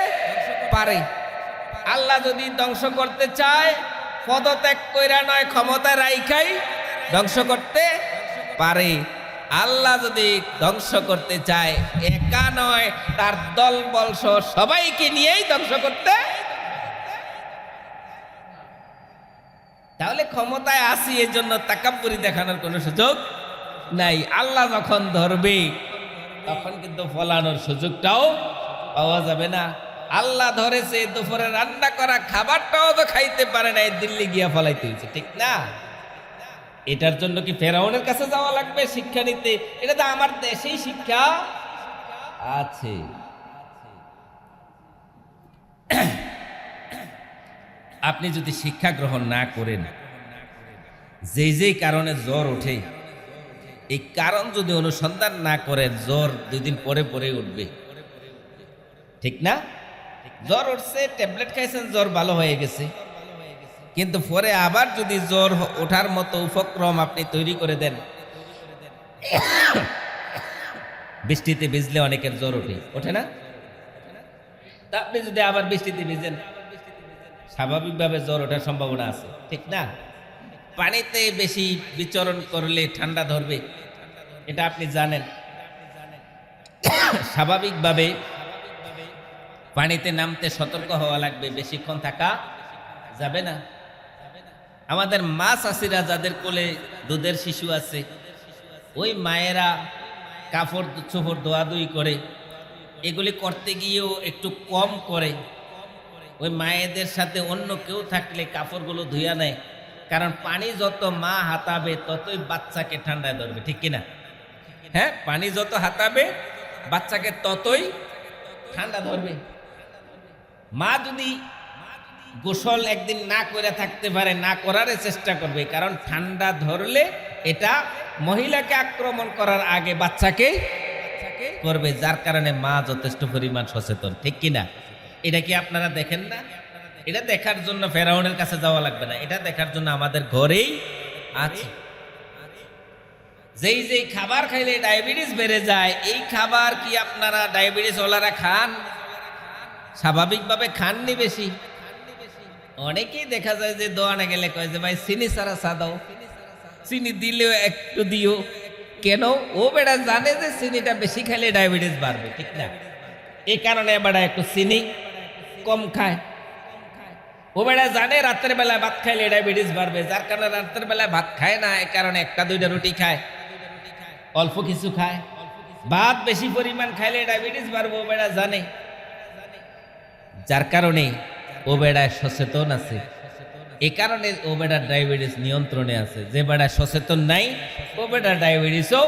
পারে। আল্লাহ যদি ধ্বংস করতে চায় পদত্যাগ কইরা নয় ক্ষমতা রাইখাই ধ্বংস করতে পারে। আল্লাহ যদি ধ্বংস করতে চায় একা নয় তার দল বল সহ সবাইকে নিয়েই ধ্বংস করতে। তাহলে ক্ষমতায় আসি এর জন্য তাকাব্বুরি দেখানোর কোনো সুযোগ নাই। আল্লাহ যখন ধরবে তখন কিন্তু ফলানোর সুযোগটাও পাওয়া যাবে না। আল্লাহ ধরেছে, দুপুরে রান্না করা খাবারটাও তো খাইতে পারে না, দিল্লি গিয়া ফলাইতে হয়েছে, ঠিক না? এটার জন্য কি ফেরাউনের কাছে যাওয়া লাগবে শিক্ষা নিতে? এটা তো আমার দেশেই শিক্ষা আছে। আপনি যদি শিক্ষা গ্রহণ না করেন, যেই কারণে জ্বর ওঠে এই কারণ যদি অনুসন্ধান না করেন, জ্বর 2 দিন পরে পরে উঠবে, ঠিক না? জ্বর উঠছে, ট্যাবলেট খাইছেন, জ্বর ভালো হয়ে গেছে, কিন্তু পরে আবার যদি জ্বর ওঠার মতো উপক্রম আপনি তৈরি করে দেন, বৃষ্টিতে ভিজলে অনেকের জ্বর ওঠে না? তা আপনি যদি আবার বৃষ্টিতে ভিজেন, স্বাভাবিকভাবে জ্বর ওঠার সম্ভাবনা আছে, ঠিক না? পানিতে বেশি বিচরণ করলে ঠান্ডা ধরবে, এটা আপনি জানেন। স্বাভাবিকভাবে পানিতে নামতে সতর্ক হওয়া লাগবে, বেশিক্ষণ থাকা যাবে না। আমাদের মা চাষিরা যাদের কোলে দুধের শিশু আছে, ওই মায়েরা কাপড় চোপড় ধোয়াধুয়ি করে, এগুলি করতে গিয়েও একটু কম করে। ওই মায়েদের সাথে অন্য কেউ থাকলে কাপড়গুলো ধুইয়া নেয়, কারণ পানি যত মা হাতাবে ততই বাচ্চাকে ঠান্ডায় ধরবে, ঠিক কিনা? হ্যাঁ, পানি যত হাতাবে বাচ্চাকে ততই ঠান্ডা ধরবে। মা যদি গোসল একদিন না করে থাকতে পারে, না করার চেষ্টা করবে, কারণ ঠান্ডা ধরলে এটা মহিলাকে আক্রমণ করার আগে বাচ্চাকে করবে, যার কারণে মা যথেষ্ট পরিমাণ সচেতন, ঠিক কিনা? এটা কি আপনারা দেখেন না? এটা দেখার জন্য ফেরাউনের কাছে যাওয়া লাগবে না, এটা দেখার জন্য আমাদের ঘরেই আছে। যেই খাবার খাইলে ডায়াবেটিস বেড়ে যায়, এই খাবার কি আপনারা ডায়াবেটিস ওয়ালারা খান? স্বাভাবিকভাবে খাননি বেশি। অনেকেই দেখা যায় যে দোয়ানে গেলে কয় যে ভাই চিনি ছাড়া চা দাও, চিনি দিলেও একটু দিও। কেন? ও বেটা জানে যে চিনিটা বেশি খাইলে ডায়াবেটিস বাড়বে, ঠিক না? এই কারণে বেটা একটু চিনি কম খায়। ও বেটা জানে রাতের বেলায় ভাত খাইলে ডায়াবেটিস বাড়বে, যার কারণে রাতের বেলায় ভাত খায় না, এই কারণে 1-2টা রুটি খায়, অল্প কিছু খায়। ভাত বেশি পরিমাণ খাইলে ডায়াবেটিস বাড়বে, ও বেটা জানে, যার কারণে ও বেড়ায় সচেতন আছে। এই কারণে ও বেটার ডায়াবেটিস নিয়ন্ত্রণে আছে। যে বেটা সচেতন নাই ও বেটার ডায়াবেটিসও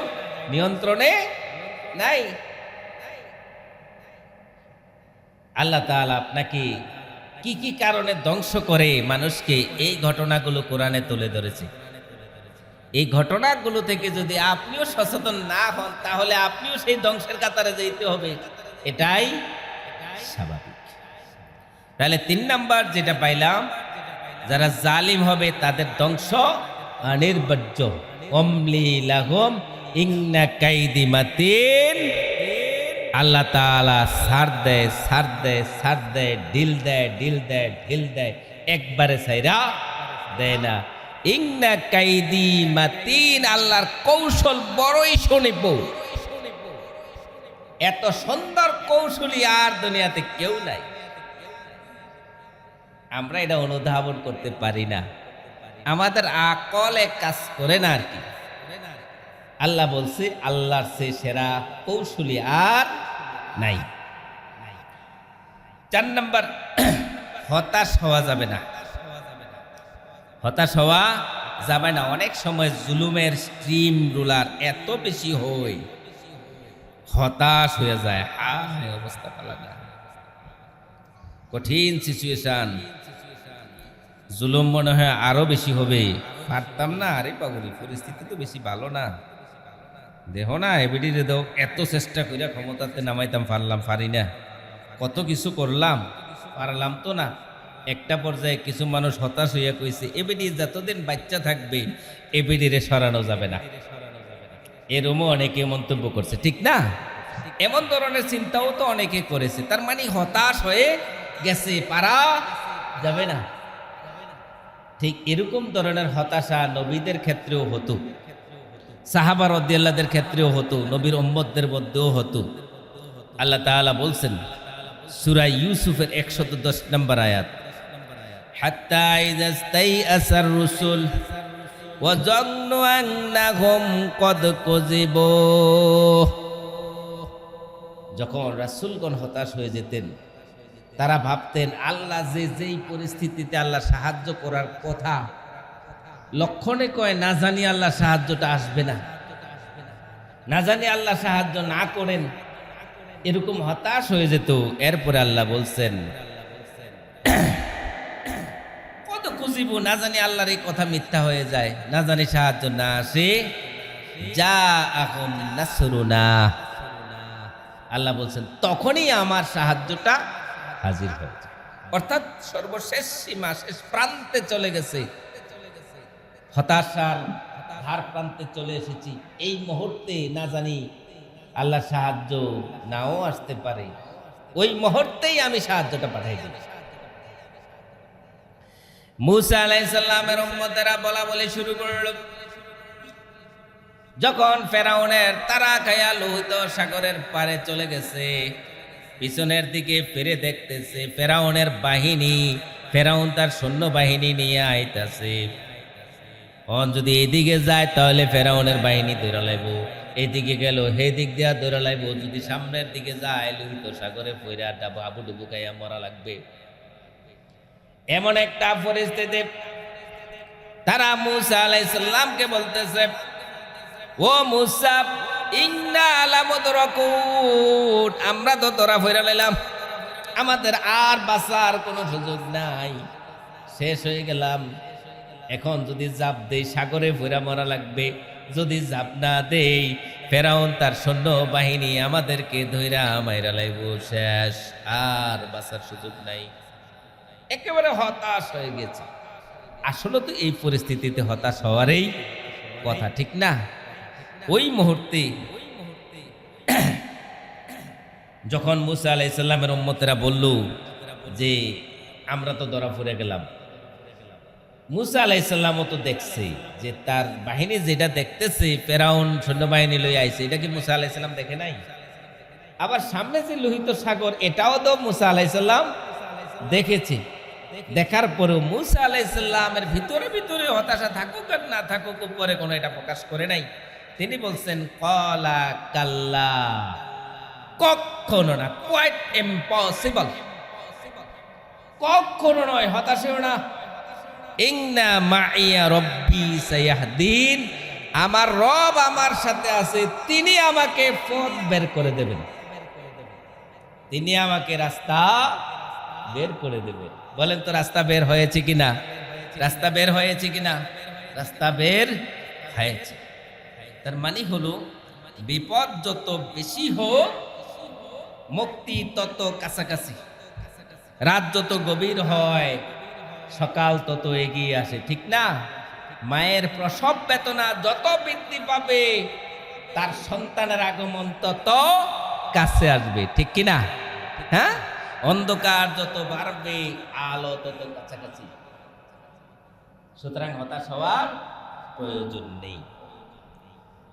নিয়ন্ত্রণে নাই। আল্লাহ তাআলা আপনাকে কি কি কারণে ধ্বংস করে মানুষকে, এই ঘটনাগুলো কোরআনে তুলে ধরেছে। এই ঘটনাগুলো থেকে যদি আপনিও সচেতন না হন তাহলে আপনিও সেই ধ্বংসের কাতারে যেতে হবে, এটাই স্বাভাবিক। তাহলে 3 নাম্বার যেটা পাইলাম, যারা জালিম হবে তাদের ধ্বংস অনিবার্য। অমলি লাহুম ইন্না কাইদি মাতিন। আল্লাহ তাআলা সার দেয়, সার দেয়, সার দেয়, ঢিল দেয়, ঢিল দেয়, ঢিল দেয়, একবারে ছাইরা দেয় না। ইন্না কাইদি মাতিন, আল্লাহর কৌশল বড়ই শুনিব। এত সুন্দর কৌশলী আর দুনিয়াতে কেউ নাই। আমরা এটা অনুধাবন করতে পারি না, আমাদের আকলে কাজ করে না আর কি। আল্লাহ বলছে আল্লাহর চেয়ে সেরা কৌশলী আর নাই। 4 নাম্বার, হতাশ হওয়া যাবে না। হতাশ হওয়া যাবে না। অনেক সময় জুলুমের স্ট্রিম রুলার এত বেশি হয়, হতাশ হয়ে যায়। হায় অবস্থা পালানা, কঠিন সিচুয়েশন। জুলুম মনে হয় আরো বেশি হবে, পারতাম না। আরে পাগলি, পরিস্থিতি তো বেশি ভালো না। দেখো না এবিডি রে দাও, এত চেষ্টা করিয়া ক্ষমতাতে নামাইতাম, পারি না। কত কিছু করলাম, পারলাম তো না। একটা পর্যায়ে কিছু মানুষ হতাশ হইয়া কইছে এবিডি যতদিন বাচ্চা থাকবে এবিডি রে সরানো যাবে না। এরমও অনেকে মন্তব্য করছে, ঠিক না? এমন ধরনের চিন্তাও তো অনেকে করেছে। তার মানে হতাশ হয়ে গেছে, পারা যাবে না। ঠিক এরকম ধরনের হতাশা নবীদের ক্ষেত্রেও হতো, সাহাবা রাদিয়াল্লাহুদের ক্ষেত্রেও হতো, নবীর উম্মতদের মধ্যেও হতো। আল্লাহ তাআলা বলছেন সূরা ইউসুফের 110 নম্বর আয়াত, হাত্তা ইযা ইসতাইআসার রুসুল ওয়া যান্নু আন্নাহুম কদ কুযিবু। যখন রাসূলগণ হতাশ হয়ে যেতেন, তারা ভাবতেন আল্লাহ যেই পরিস্থিতিতে আল্লাহ সাহায্য করার কথা, লক্ষণে কয় না জানি আল্লাহ সাহায্যটা আসবে না, না জানি আল্লাহ সাহায্য না করেন, এরকম হতাশ হয়ে যেত। এরপরে আল্লাহ বলছেন কত খুঁজিব, না জানি আল্লাহর এই কথা মিথ্যা হয়ে যায়, না জানি সাহায্য না আসে। যা আহুম নাসরুনা, আল্লাহ বলছেন তখনই আমার সাহায্যটা হাজির হয়েছে। অর্থাৎ সর্বশেষ সীমা, শেষ প্রান্তে চলে গেছে, হতাশার ধার প্রান্তে চলে এসেছি। এই মুহূর্তে না জানি আল্লাহ সাহায্য নাও আসতে পারে, ওই মুহূর্তেই আমি সাহায্যটা পাঠাই দিই। মূসা আলাইহিস সালামের উম্মতেরা বলা বলে শুরু করল। যখন ফেরাউনের তারা খায়া লোহিত সাগরের পারে চলে গেছে, পিছনের দিকে ফিরে দেখতেছে ফেরাউনের বাহিনী, ফেরাউন তার সৈন্য বাহিনী নিয়ে আইতাছে। যদি এদিকে যায় তাহলে ফেরাউনের বাহিনী ধরে লাইব, এইদিকে গেল সেই দিক দিয়া ধরে লাইব। যদি সামনের দিকে যায় লোহিত সাগরে পইরা ডাবো হাবুডুবু খাইয়া মরা লাগবে। এমন একটা পরিস্থিতি, তারা মূসা আলাইহিস সালামকে বলতেছে, ও মূসা ইন্না লামুদরাকুন, আমরা তো ধরা ফিরা লাইলাম, আমাদের আর বাঁচার কোনো সুযোগ নাই, শেষ হয়ে গেলাম। এখন যদি জাপ দেই সাগরে ফিরা মরা লাগবে, যদি জাপ না দেই ফেরাউন তার সৈন্য বাহিনী আমাদেরকে ধইরা মাইরা লাইব, শেষ, আর বাঁচার সুযোগ নাই। একেবারে হতাশ হয়ে গেছে। আসলে তো এই পরিস্থিতিতে হতাশ হওয়ারই কথা, ঠিক না? ওই মুহূর্তে যখন মূসা আলাইহিস সালামের উম্মতেরা বলল যে আমরা তো ধরা পড়ে গেলাম, মূসা আলাইহিস সালামও তো দেখছে যে তার বাহিনী যেটা দেখতেছে ফেরাউন সৈন্যবাহিনী লই আইছে, এটা কি মূসা আলাইহিস সালাম দেখে নাই? আবার সামনে যে লোহিত সাগর, এটাও তো মূসা আলাইহিস সালাম দেখেছে। দেখার পরেও মূসা আলাইহিস সালামের ভিতরে ভিতরে হতাশা থাকুক আর না থাকুক, উপরে কোনো এটা প্রকাশ করে নাই। তিনি বলছেন ক্বালা কাল্লা, কখনো না, কোয়াইট ইম্পসিবল, কখনো নয়, হতাশ হও না, ইন্না মাইয়া রব্বি সায়াহদিন, আমার রব আমার সাথে আছে, তিনি আমাকে পথ বের করে দেবেন, তিনি আমাকে রাস্তা বের করে দেবেন। বলেন তো রাস্তা বের হয়েছে কিনা? রাস্তা বের হয়েছে কিনা? রাস্তা বের হয়েছে। তার মানে হলো বিপদ যত বেশি হোক, মুক্তি তত কাছাকাছি। রাত যত গভীর হয়, সকাল তত এগিয়ে আসে, ঠিক না? মায়ের প্রসব বেদনা যত বৃদ্ধি পাবে, তার সন্তানের আগমন তত কাছে আসবে, ঠিক কিনা? হ্যাঁ, অন্ধকার যত বাড়বে, আলো তত কাছাকাছি। সুতরাং হতাশ হওয়ার প্রয়োজন নেই।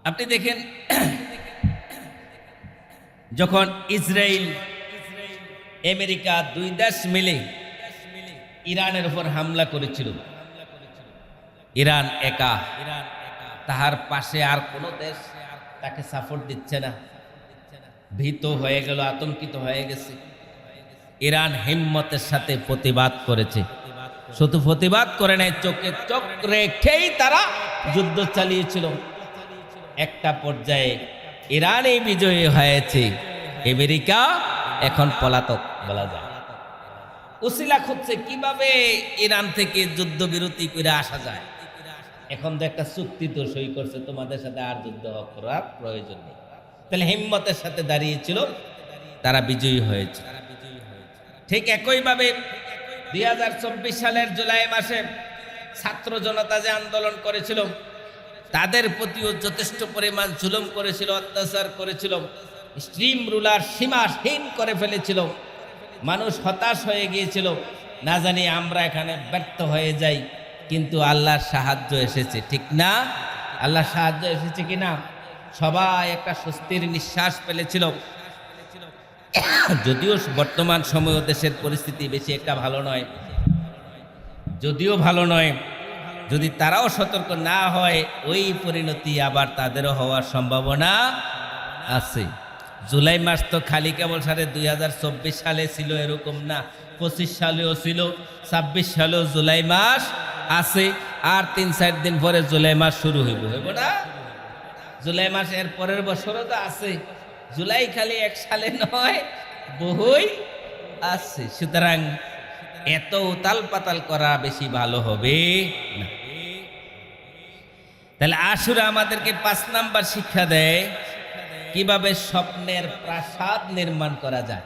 আপনি দেখেন, যখন ইসরায়েল আমেরিকা দুই দেশ মিলে ইরানের উপর হামলা করেছিল, ইরান একা, তাহার পাশে আর কোনো দেশ তাকে সাপোর্ট দিচ্ছে না, ভীত হয়ে গেল, আতঙ্কিত হয়ে গেছে। ইরান হিম্মতের সাথে প্রতিবাদ করেছে। শুধু প্রতিবাদ করে নাই, চোখে চোখ রেখেই তারা যুদ্ধ চালিয়েছিল। একটা পর্যায়ে ইরানই বিজয়ী হয়েছে, আমেরিকা এখন পলাতক বলা যায়। উসিলা খুঁজছে কিভাবে ইরান থেকে যুদ্ধবিরতি করে আসা যায়। এখন তো একটা চুক্তি তো সই করছে, তোমাদের সাথে আর যুদ্ধ করার প্রয়োজন নেই। তাহলে হিম্মতের সাথে দাঁড়িয়েছিল, তারা বিজয়ী হয়েছে। ঠিক একইভাবে 2024 সালের জুলাই মাসে ছাত্র জনতা যে আন্দোলন করেছিল, তাদের প্রতিও যথেষ্ট পরিমাণ জুলুম করেছিল, অত্যাচার করেছিল, স্ট্রিম রুলার সীমাহীন করে ফেলেছিল। মানুষ হতাশ হয়ে গিয়েছিল, না জানি আমরা এখানে ব্যর্থ হয়ে যাই। কিন্তু আল্লাহর সাহায্য এসেছে, ঠিক না? আল্লাহর সাহায্য এসেছে কিনা? সবাই একটা স্বস্তির নিঃশ্বাস ফেলেছিল। যদিও বর্তমান সময়ে দেশের পরিস্থিতি বেশি একটা ভালো নয়, যদিও ভালো নয়, যদি তারাও সতর্ক না হয়, ওই পরিণতি আবার তাদেরও হওয়ার সম্ভাবনা আছে। জুলাই মাস তো খালি কেবল 2024 সালে ছিল এরকম না, 25 সালেও ছিল, 26 সালেও জুলাই মাস আছে। আর 3-4 দিন পরে জুলাই মাস শুরু হইব না? জুলাই মাস এর পরের বছরও তো আছে। জুলাই খালি 1 সালে নয়, বহুই আছে। সুতরাং এত উতাল পাতাল করা বেশি ভালো হবে না। তাহলে আশুরা আমাদেরকে 5 নাম্বার শিক্ষা দেয় কিভাবে স্বপ্নের প্রাসাদ নির্মাণ করা যায়।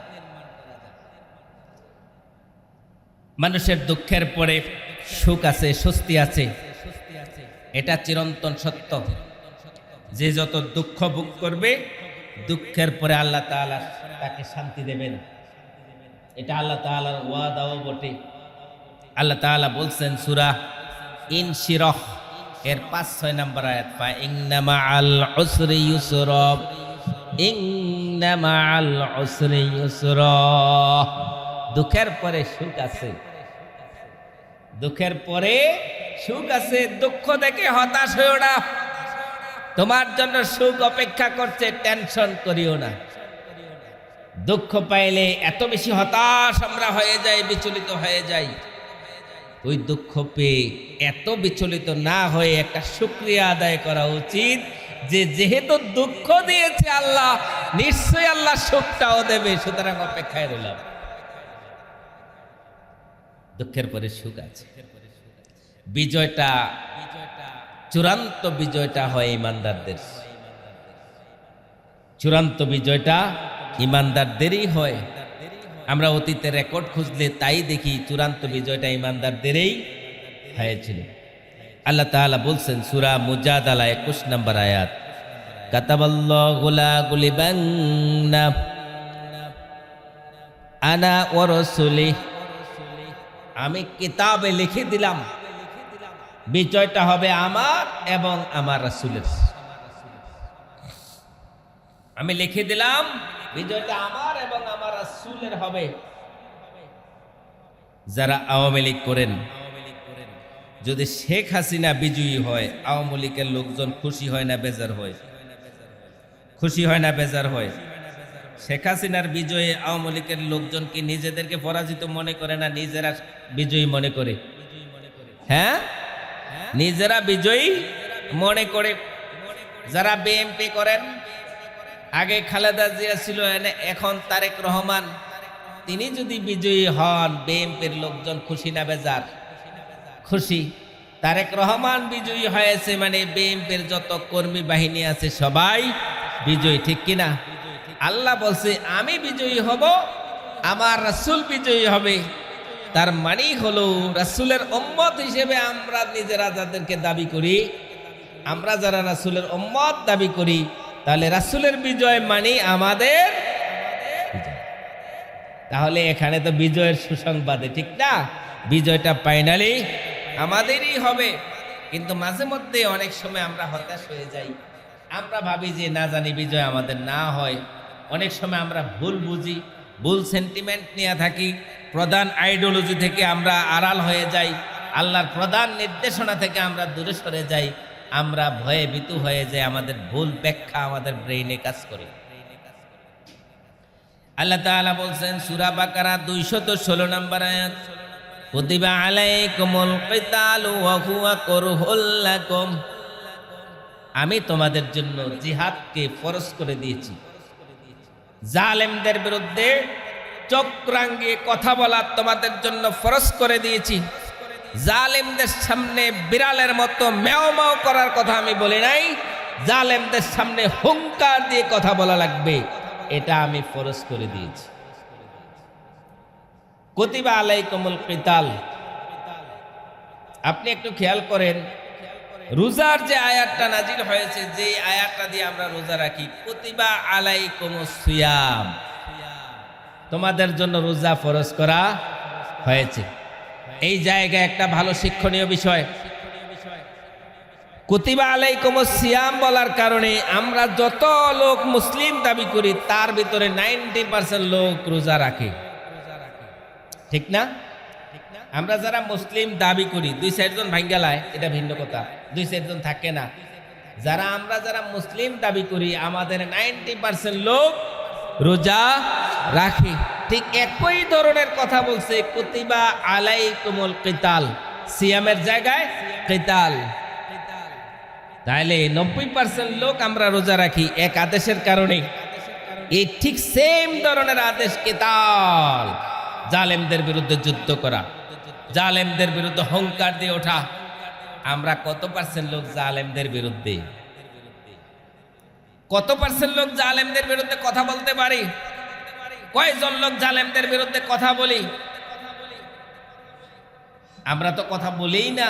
মানুষের দুঃখের পরে সুখ আছে, স্বস্তি আছে, এটা চিরন্তন সত্য। যে যত দুঃখ ভোগ করবে, দুঃখের পরে আল্লাহ তাআলা তাকে শান্তি দেবেন, এটা আল্লাহ তাআলার ওয়াদাও বটে। আল্লাহ তাআলা বলছেন সূরা ইনশিরাহ এর 5-6 নম্বর আয়াত, ফা ইন্না মাআল উসরি ইউসরা, ইন্না মাআল উসরি ইউসরা। দুঃখের পরে সুখ আছে, দুঃখের পরে সুখ আছে। দুঃখ দেখে হতাশ হইও না, তোমার জন্য সুখ অপেক্ষা করছে, টেনশন করিও না। দুঃখ পাইলে এত বেশি হতাশ আমরা হয়ে যাই, বিচলিত হয়ে যাই। ওই দুঃখ পেয়ে এত বিচলিত না হয়ে একটা শুকরিয়া আদায় করা উচিত, যে যেহেতু দুঃখ দিয়েছে আল্লাহ, নিশ্চয়ই আল্লাহ সুখটাও দেবে, সুতরাং অপেক্ষায় রইলাম। দুঃখের পরে সুখ আছে। বিজয়টা, চূড়ান্ত বিজয়টা হয় ইমানদারদের। চূড়ান্ত বিজয়টা ইমানদারদেরই হয়। আমরা অতীতের রেকর্ড খুঁজলে তাই দেখি, চূড়ান্ত বিজয়টা ইমানদারদেরই হয়েছিল। আল্লাহ তাআলা বলছেন সূরা মুজাদালা 21 নম্বর আয়াত, কাতাবাল্লাহু লা গুলিবান্না আনা ওয়া রাসূলি, আমি কিতাবে লিখে দিলাম বিজয়টা হবে আমার এবং আমার রাসূলের। আমি লিখে দিলাম বিজয়টা আমার এবং আমার রাসূলের হবে। যারা আওয়ামী লীগ করেন, যদি শেখ হাসিনা বিজয়ী হয়, আওয়ামী লীগের লোকজন খুশি হয় না বেজার হয়? খুশি হয় না বেজার হয়? শেখ হাসিনার বিজয়ে আওয়ামী লীগের লোকজন কি নিজেদেরকে পরাজিত মনে করে না নিজেরা বিজয়ী মনে করে? হ্যাঁ, নিজেরা বিজয়ী মনে করে। যারা বিএনপি করেন, আগে খালেদা জিয়া ছিল, এখন তারেক রহমান, তিনি যদি বিজয়ী হন, বিএনপির লোকজন খুশি না বেজার? খুশি। তারেক রহমান বিজয়ী হয়েছে মানে বিএনপির যত কর্মী বাহিনী আছে সবাই বিজয়ী, ঠিক কিনা? আল্লাহ বলছে আমি বিজয়ী হব, আমার রাসূল বিজয়ী হবে। তার মানে হলো রাসূলের উম্মত হিসেবে আমরা নিজেরা যাদেরকে দাবি করি, আমরা যারা রাসূলের উম্মত দাবি করি, তাহলে রাসূলের বিজয় মানে আমাদের বিজয়। তাহলে এখানে তো বিজয়ের সুসংবাদে, ঠিক না? বিজয়টা ফাইনালি আমাদেরই হবে। কিন্তু মাঝে মধ্যে অনেক সময় আমরা হতাশ হয়ে যাই, আমরা ভাবি যে না জানি বিজয় আমাদের না হয়। অনেক সময় আমরা ভুল বুঝি, ভুল সেন্টিমেন্ট নিয়ে থাকি, প্রধান আইডিওলজি থেকে আমরা আড়াল হয়ে যাই, আল্লাহর প্রধান নির্দেশনা থেকে আমরা দূরে সরে যাই, আমরা ভয়ে ভীতু হয়ে যাই, আমাদের ভুল ব্যাখ্যা আমাদের ব্রেইনে কাজ করে। আল্লাহ তাআলা বলছেন সূরা বাকারা 216 নম্বর আয়াত, কুতিবা আলাইকুমুল কিতালু ওয়া হুয়া কুরহুল লাকুম, আমি তোমাদের জন্য জিহাদকে ফরজ করে দিয়েছি। জালেমদের বিরুদ্ধে চক্রাঙ্গে কথা বলা তোমাদের জন্য ফরজ করে দিয়েছি। জালেমদের সামনে বিড়ালের মতো ম্যাও ম্যাও করার কথা আমি বলি নাই, জালেমদের সামনে হুঙ্কার দিয়ে কথা বলা লাগবে, এটা আমি ফরজ করে দিয়েছি। কুতিবা আলাইকুমুল কিতাল, আপনি একটু খেয়াল করেন, রোজার যে আয়াতটা নাজিল হয়েছে, যে আয়াতটা দিয়ে আমরা রোজা রাখি, কুতিবা আলাইকুমুস সিয়াম, তোমাদের জন্য রোজা ফরজ করা হয়েছে। এই জায়গায় একটা ভালো শিক্ষণীয় বিষয়, কুতিবা আলাইকুমুস সিয়াম বলার কারণে আমরা যত লোক মুসলিম দাবি করি তার ভিতরে 90% লোক রোজা রাখে, ঠিক না? আমরা যারা মুসলিম দাবি করি 2-4 জন ভাঙ্গালায়, এটা ভিন্ন কথা, 2-4 জন থাকে না। আমরা যারা মুসলিম দাবি করি আমাদের 90% লোক রোজা রাখে। ঠিক একই ধরনের কথা বলছে কুতিবা আলাইকুমুল কিতাল, সিয়ামের জায়গায় কিতাল। তাহলে 90% লোক আমরা রোজা রাখি এক আদেশের কারণে। এই ঠিক সেম ধরনের আদেশ কিতাল, জালেমদের বিরুদ্ধে যুদ্ধ করা, জালেমদের বিরুদ্ধে হুঙ্কার দিয়ে ওঠা। আমরা কত পার্সেন্ট লোক জালেমদের বিরুদ্ধে? কত পার্সেন্ট লোক জালেমদের বিরুদ্ধে কথা বলতে পারি? কয়জন লোক জালেমদের বিরুদ্ধে কথা বলি? আমরা তো কথা বলেই না,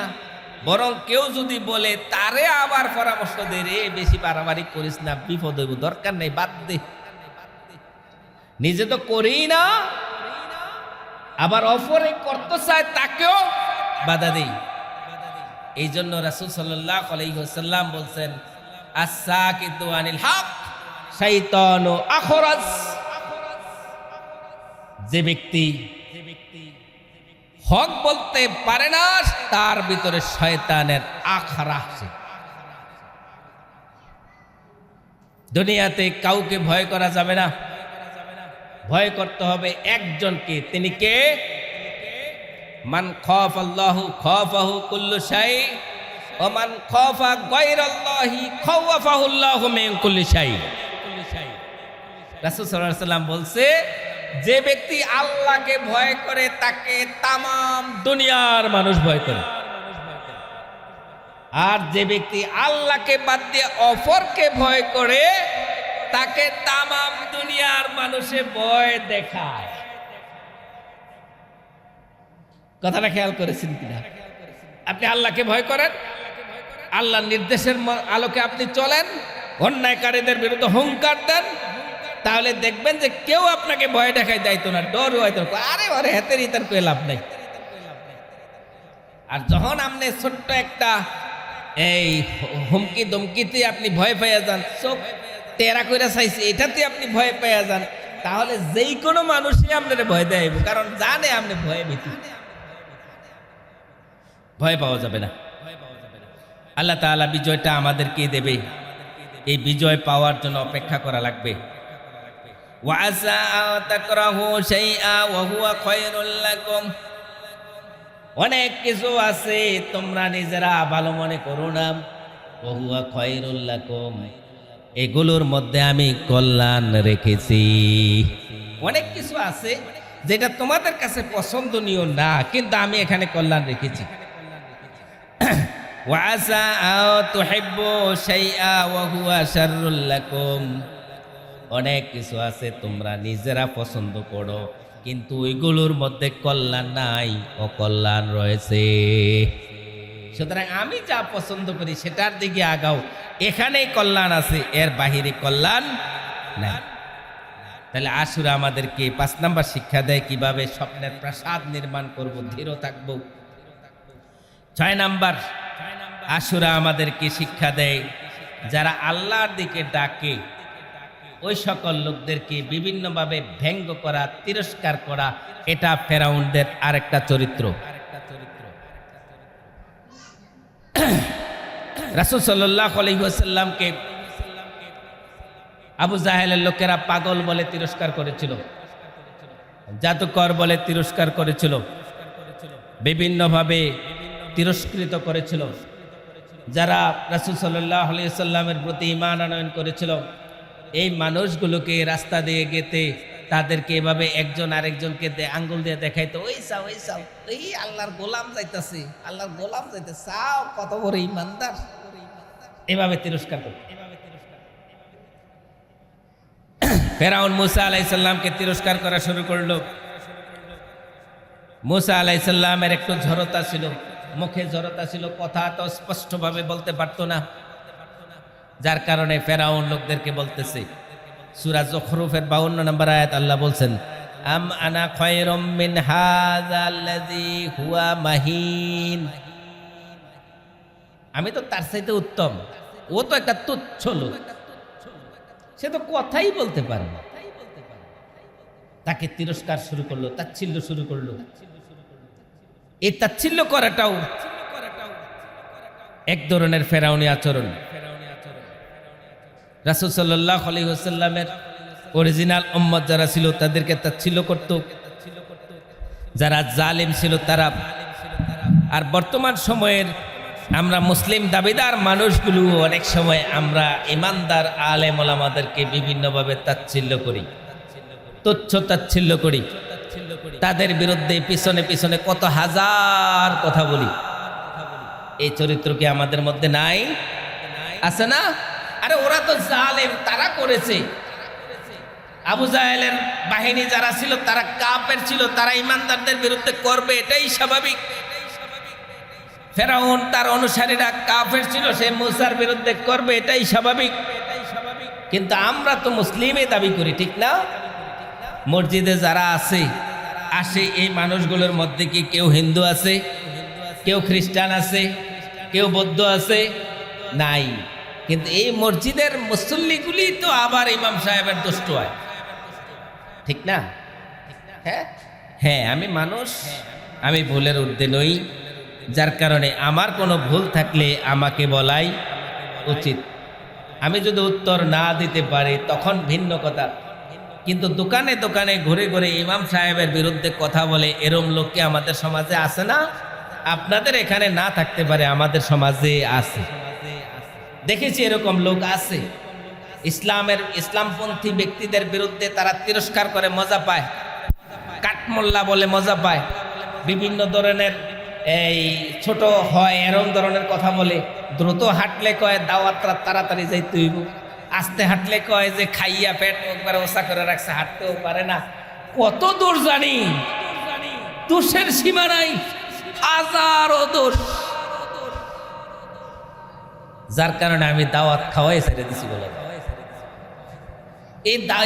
বরং কেউ যদি বলে তারে আবার পরামর্শ দে, রে বেশি বাড়াবাড়ি করিস না, বিপদ হইব, দরকার নেই, বাদ দে। নিজে তো করেই না, আবার অপরে করতে চায় তাকেও বাধা দেই। এই জন্য রাসূল সাল্লাল্লাহু আলাইহি ওয়াসাল্লাম বলছেন, আস-সাকিতু আনিল হক শাইতানু আখরাজ, যে ব্যক্তি হক বলতে পারে না তার ভিতরে শয়তানের আখড়া আছে। দুনিয়াতে কাউকে ভয় করা যাবে না, ভয় করতে হবে একজনকে, তিনি কে? মান খাফাল্লাহু খাফাহু কুল্লু শাই ওয়া মান খাফা গায়রাল্লাহি খাওয়াফাহুল্লাহু মিন কুল্লি শাই। রাসূল সাল্লাল্লাহু আলাইহি ওয়াসাল্লাম বলছে, যে ব্যক্তি আল্লাহকে ভয় করে তাকে তামাম দুনিয়ার মানুষ ভয় করে, আর যে ব্যক্তি আল্লাহকে বাদ দিয়ে অপরকে ভয় করে তাকে তামাম দুনিয়ার মানুষে ভয় দেখায়। কথাটা খেয়াল করেছেন কিনা? আপনি আল্লাহকে ভয় করেন, আল্লাহর নির্দেশের আলোকে আপনি চলেন, অন্যায়কারীদের বিরুদ্ধে হুঙ্কার দেন, তাহলে দেখবেন যে কেউ আপনাকে ভয় দেখায় যাইতো না, ডর হয়তো, আরে ওরে হাতের ইতার কই লাভ নাই। আর যখন আপনি ছোট্ট একটা এই হুমকি দমকিতে আপনি ভয় পেয়ে যান, চোখ টেরা কইরা চাইছে এটাতে আপনি ভয় পেয়ে যান, তাহলে যেই কোনো মানুষই আপনার ভয় দেয়, কারণ জানে আপনি ভয়ে ভীতু। ভয় পাওয়া যাবে না। আল্লাহ তাআলা বিজয়টা আমাদেরকে দেবে, এই বিজয় পাওয়ার জন্য অপেক্ষা করা লাগবে। ওয়াসা তাকরাহু শাইআ ওয়া হুয়া খায়রুল লাকুম অনেক কিছু আছে তোমরা নিজেরা ভালো মনে করো না, ওহুয়া খায়রুল লাকুম, এগুলোর মধ্যে আমি কল্যাণ রেখেছি। অনেক কিছু আছে যেটা তোমাদের কাছে পছন্দনীয় না, কিন্তু আমি এখানে কল্যাণ রেখেছি। ওয়াসা আও তুহিব্বু শাইআ ওয়া হুয়া শাররুল লাকুম, অনেক কিছু আছে তোমরা নিজেরা পছন্দ করো, কিন্তু ওইগুলোর মধ্যে কল্যাণ নাই, অকল্যাণ রয়েছে। সুতরাং আমি যা পছন্দ করি সেটার দিকে আগাও, এখানেই কল্যাণ আছে, এর বাহিরে কল্যাণ নাই। তাহলে আশুরা আমাদেরকে 5 নাম্বার শিক্ষা দেয় কিভাবে স্বপ্নের প্রাসাদ নির্মাণ করব, ধীর থাকব। 6 নাম্বার আশুরা আমাদেরকে শিক্ষা দেয় যারা আল্লাহর দিকে ডাকে ওই সকল লোকদেরকে বিভিন্নভাবে ব্যঙ্গ করা, তিরস্কার করা, এটা ফেরাউনদের আরেকটা চরিত্র। রাসূল সাল্লাল্লাহু আলাইহি ওয়াসাল্লামকে আবু জাহেলের লোকেরা পাগল বলে তিরস্কার করেছিল, জাদুকর বলে তিরস্কার করেছিল, বিভিন্নভাবে তিরস্কৃত করেছিল। যারা রাসূল সাল্লাল্লাহু আলাইহি ওয়াসাল্লামের প্রতি ঈমান আনয়ন করেছিল, এই মানুষগুলোকে রাস্তা দিয়ে গেতে তাদেরকে এভাবে একজন আরেকজনকে আঙ্গুল দিয়ে দেখাইতো, ওই চাও ওই চাও, এই আল্লাহর গোলাম যাইতাছে, আল্লাহর গোলাম যাইতেছে, চাও কত বড় ঈমানদার, এভাবে তিরস্কার করত। ফেরাউন মুসা আলাইহিস সালামকে তিরস্কার করা শুরু করলো। মুসা আলাইহিস সালামের একটু জড়তা ছিল, মুখে জড়তা ছিল, কথা তো স্পষ্টভাবে বলতে পারতো না, যার কারণে ফেরাউন লোকদেরকে বলতেছে, সূরা যুখরুফের 52 নম্বর আয়াত আল্লাহ বলছেন, আম আনা খায়রুম মিন হাযাল্লাযী হুয়া মাহিন, আমি তো তার চাইতে উত্তম, ও তো একটা তুচ্ছ লোক, সে তো কথাই বলতে পারে না। তাকে তিরস্কার শুরু করলো, তাচ্ছিল্য শুরু করলো। এই তাচ্ছিল্য করাটাও এক ধরনের ফেরাউনি আচরণ। রাসূল সাল্লাল্লাহু আলাইহি ওয়াসাল্লামের অরিজিনাল উম্মত যারা ছিল তাদেরকে তাচ্ছিল্য করত, যারা জালিম ছিল তারা। আর বর্তমান সময়ের আমরা মুসলিম দাবিদার মানুষগুলো অনেক সময় আমরা ইমানদার আলেম ওলামাদেরকে বিভিন্নভাবে তাচ্ছিল্য করি, তুচ্ছ তাচ্ছিল্য করি, তাদের বিরুদ্ধে পিছনে পিছনে কত হাজার কথা বলি। এই চরিত্র কি আমাদের মধ্যে নাই? আছে না? আরে ওরা তো জালেম, তারা করেছে। আবু জাহেলের বাহিনী যারা ছিল তারা কাফের ছিল, তারা ইমানদারদের বিরুদ্ধে করবে, এটাই স্বাভাবিক। ফেরাউন তার অনুসারীরা কাফের ছিল, সে মুসার বিরুদ্ধে করবে, এটাই স্বাভাবিক। কিন্তু আমরা তো মুসলিমই দাবি করি, ঠিক না? মসজিদে যারা আসে এই মানুষগুলোর মধ্যে কি কেউ হিন্দু আছে, কেউ খ্রিস্টান আছে, কেউ বৌদ্ধ আছে? নাই। কিন্তু এই মসজিদের মুসল্লিগুলি তো আবার ইমাম সাহেবের দুষ্ট হয়, ঠিক না? হ্যাঁ হ্যাঁ, আমি মানুষ, আমি ভুলের ঊর্ধ্বে নই, যার কারণে আমার কোনো ভুল থাকলে আমাকে বলাই উচিত। আমি যদি উত্তর না দিতে পারি তখন ভিন্ন কথা, কিন্তু দোকানে দোকানে ঘুরে ঘুরে ইমাম সাহেবের বিরুদ্ধে কথা বলে এরম লোককে আমাদের সমাজে আছে না? আপনাদের এখানে না থাকতে পারে, আমাদের সমাজে আছে, দেখেছি এরকম লোক আছে। ইসলামপন্থী ব্যক্তিদের বিরুদ্ধে তারা তিরস্কার করে মজা পায়, কাঠমোল্লা বলে মজা পায়, বিভিন্ন ধরনের এই ছোট হয় এরম ধরনের কথা বলে। দ্রুত হাঁটলে কয় দাওয়াতরা তাড়াতাড়ি যাইতে হইব, আস্তে হাঁটলে কয় যে খাইয়া পেট একবার ওসা করে রাখছে, হাঁটতেও পারে না। কত দূর জানি, দোষের সীমা নাই, হাজারো দোষ। যার কারণে আমি দাওয়াত খাওয়াই ছেড়ে দিছি বলা যায়।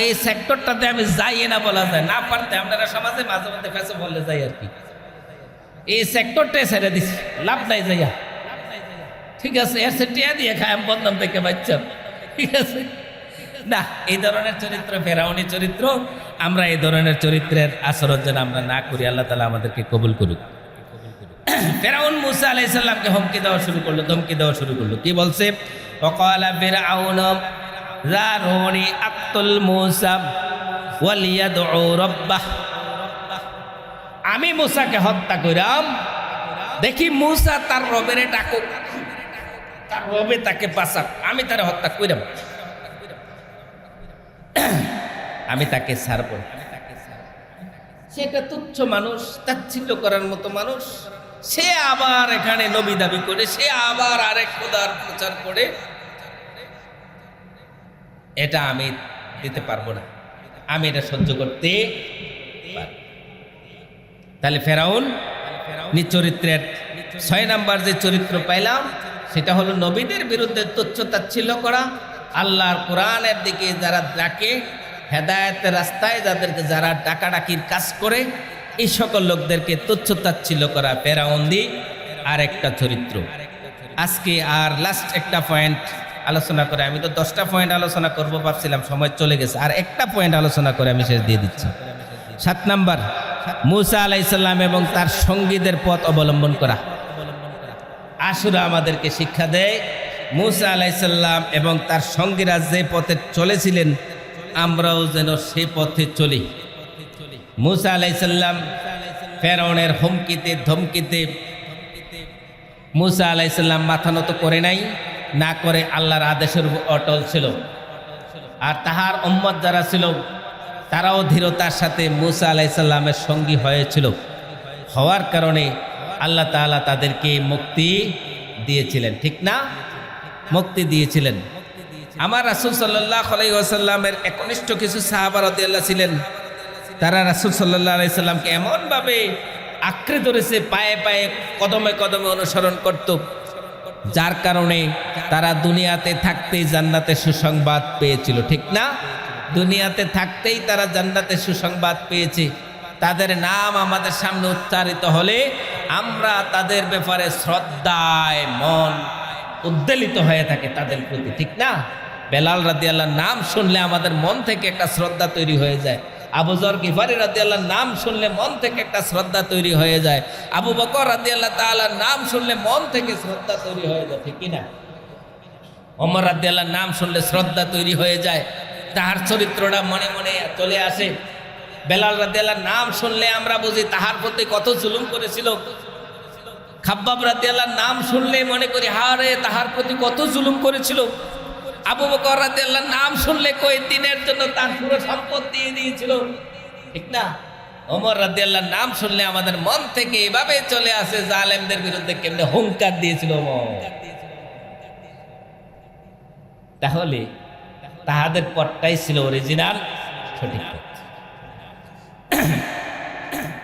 এই সেক্টরটাতে আমি যাই না বলা যায়, না পারতে আপনারা সমাজে মাঝে মধ্যে ফেসে বললে যাই আর কি। এই সেক্টরটাই ছেড়ে দিছি, লাভ নাই যাইয়া, ঠিক আছে? এর সে টিয়া দিয়ে খায় বদনাম থেকে বাচ্চা, ঠিক আছে না? এই ধরনের চরিত্র ফেরাউনি চরিত্র, আমরা এই ধরনের চরিত্রের আচরণ যেন আমরা না করি। আল্লাহ তাআলা আমাদেরকে কবুল করুক। ফেরাউন মুসা আলাইহিস সালামকে হুমকি দেওয়া শুরু করলো, ধমকি দেওয়া শুরু করলো। কি বলছে? ওয়াকালা ফিরআউন যারুনি আক্তুল মুসা ওয়ালিয়াদউ রাব্বাহ, আমি মুসাকে হত্যা কইরাম, দেখি মূসা তার রবের ডাকুক, তার রবে তাকে বাঁচাক, আমি তার হত্যা কইরাম, আমি তাকে ছাড়ব। সে একটা তুচ্ছ মানুষ, তাচ্ছিল্য করার মতো মানুষ, সে আবার এখানে নবী দাবি করে, সে আবার আরেক খোদার প্রচার করে, এটা আমি দিতে পারবো না, আমি এটা সহ্য করতে পারবো। তাহলে ফেরাউন চরিত্রের 6 নাম্বার যে চরিত্র পাইলাম সেটা হলো নবীদের বিরুদ্ধে তুচ্ছ তাচ্ছিল্য করা, আল্লাহর কোরআনের দিকে যারা ডাকে, হেদায়েতের রাস্তায় যাদেরকে যারা ডাকাডাকির কাজ করে, এই সকল লোকদেরকে তুচ্ছ তাচ্ছিল্য করা ফেরাউন্দি আর একটা চরিত্র। আজকে আর লাস্ট একটা পয়েন্ট আলোচনা করে, আমি তো 10টা পয়েন্ট আলোচনা করব ভাবছিলাম, সময় চলে গেছে, আর একটা পয়েন্ট আলোচনা করে আমি শেষ দিয়ে দিচ্ছি। 7 নাম্বার, মূসা আলাইহিস সালাম এবং তার সঙ্গীদের পথ অবলম্বন করা। আশুরা আমাদেরকে শিক্ষা দেয় মূসা আলাইহিস সালাম এবং তার সঙ্গীরা যে পথে চলেছিলেন আমরাও যেন সেই পথে চলি। মূসা আলাইহিস সালাম ফেরাউনের হুমকিতে ধমকিতে মূসা আলাইহিস সালাম মাথা নত করে নাই, না করে আল্লাহর আদেশের অটল ছিল। আর তাহার উম্মত যারা ছিল তারাও দৃঢ়তার সাথে মূসা আলাইহিস সালামের সঙ্গী হয়েছিল, হওয়ার কারণে আল্লাহ তাআলা তাদেরকে মুক্তি দিয়েছিলেন, ঠিক না? মুক্তি দিয়েছিলেন। আমার রাসূল সাল্লাল্লাহু আলাইহি ওয়াসাল্লামের একনিষ্ঠ কিছু সাহাবা রাদিয়াল্লাহু ছিলেন, তারা রাসূল সাল্লাল্লাহু আলাইহি সাল্লামকে এমনভাবে আঁকড়ে ধরেছে, পায়ে পায়ে কদমে কদমে অনুসরণ করত, যার কারণে তারা দুনিয়াতে থাকতেই জান্নাতের সুসংবাদ পেয়েছিল, ঠিক না? দুনিয়াতে থাকতেই তারা জান্নাতের সুসংবাদ পেয়েছে। তাদের নাম আমাদের সামনে উচ্চারিত হলে আমরা তাদের ব্যাপারে শ্রদ্ধায় মন উদ্বেলিত হয়ে থাকে তাদের প্রতি, ঠিক না? বেলাল রাদিয়াল্লাহর নাম শুনলে আমাদের মন থেকে একটা শ্রদ্ধা তৈরি হয়ে যায়। আবু যর গিফারি রাদিয়াল্লাহর নাম শুনলে মন থেকে একটা শ্রদ্ধা তৈরি হয়ে যায়। আবু বকর রাদিয়াল্লাহু তাআলার নাম শুনলে মন থেকে শ্রদ্ধা তৈরি হয়ে যায়, ঠিক কি না? ওমর রাদিয়াল্লাহর নাম শুনলে শ্রদ্ধা তৈরি হয়ে যায়, তাহার চরিত্রটা মনে মনে চলে আসে। বেলাল রাদিয়াল্লাহর নাম শুনলে আমরা বুঝি তাহার প্রতি কত জুলুম করেছিল। খাব্বাব রাদিয়াল্লাহর নাম শুনলে মনে করি হারে তাহার প্রতি কত জুলুম করেছিল। আবু বকর রাদিয়াল্লাহর নাম শুনলে কই দিনের জন্য তার পুরো সম্পদ দিয়ে দিয়েছিল, ঠিক না? ওমর রাদিয়াল্লাহর নাম শুনলে আমাদের মন থেকে এভাবে চলে আসে জালেমদের বিরুদ্ধে কেমনে হুঙ্কার দিয়েছিল ওমর। তাহলে তাহাদের পথটাই ছিল অরিজিনাল সঠিক পথ।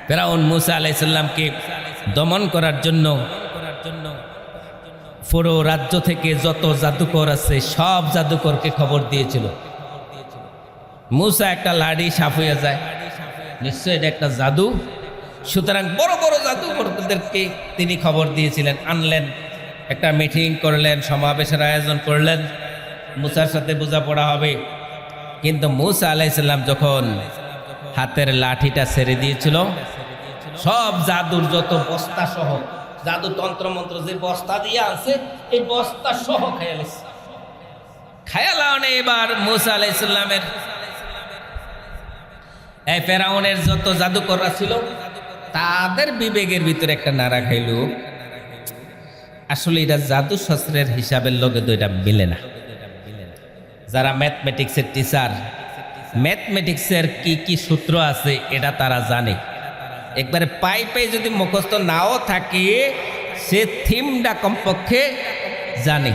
ফেরাউন মূসা আলাইহিস সালামকে দমন করার জন্য পুরো রাজ্য থেকে যত জাদুকর আছে সব জাদুকরকে খবর দিয়েছিল। মূসা একটা লাড়ি সাফ হয়ে যায়, নিশ্চয় এটা একটা জাদু, সুতরাং বড় বড় জাদুকরদেরকে তিনি খবর দিয়েছিলেন, আনলেন, একটা মিটিং করলেন, সমাবেশের আয়োজন করলেন, মূসার সাথে বোঝাপড়া হবে। কিন্তু মূসা আলাইহিস সালাম যখন হাতের লাঠিটা ছেড়ে দিয়েছিল, সব জাদুর যত বস্তা সহ, জাদু তন্ত্র মন্ত্র যে বস্তা দিয়ে আছে এই বস্তা সহ খায়ালানে এবার মূসা আলাইহিস সালামের এই ফেরাউনের যত জাদুকররা ছিল তাদের বিবেকের ভিতরে একটা নাড়া খাইল, আসলে এটা জাদু শাস্ত্রের হিসাবের লগে তো এটা মিলে না। যারা ম্যাথমেটিক্সের টিচার, ম্যাথমেটিক্সের কি কি সূত্র আছে এটা তারা জানে, একবারে পাই পাই যদি মুখস্থ নাও থাকে সে থিমটা কমপক্ষে জানে।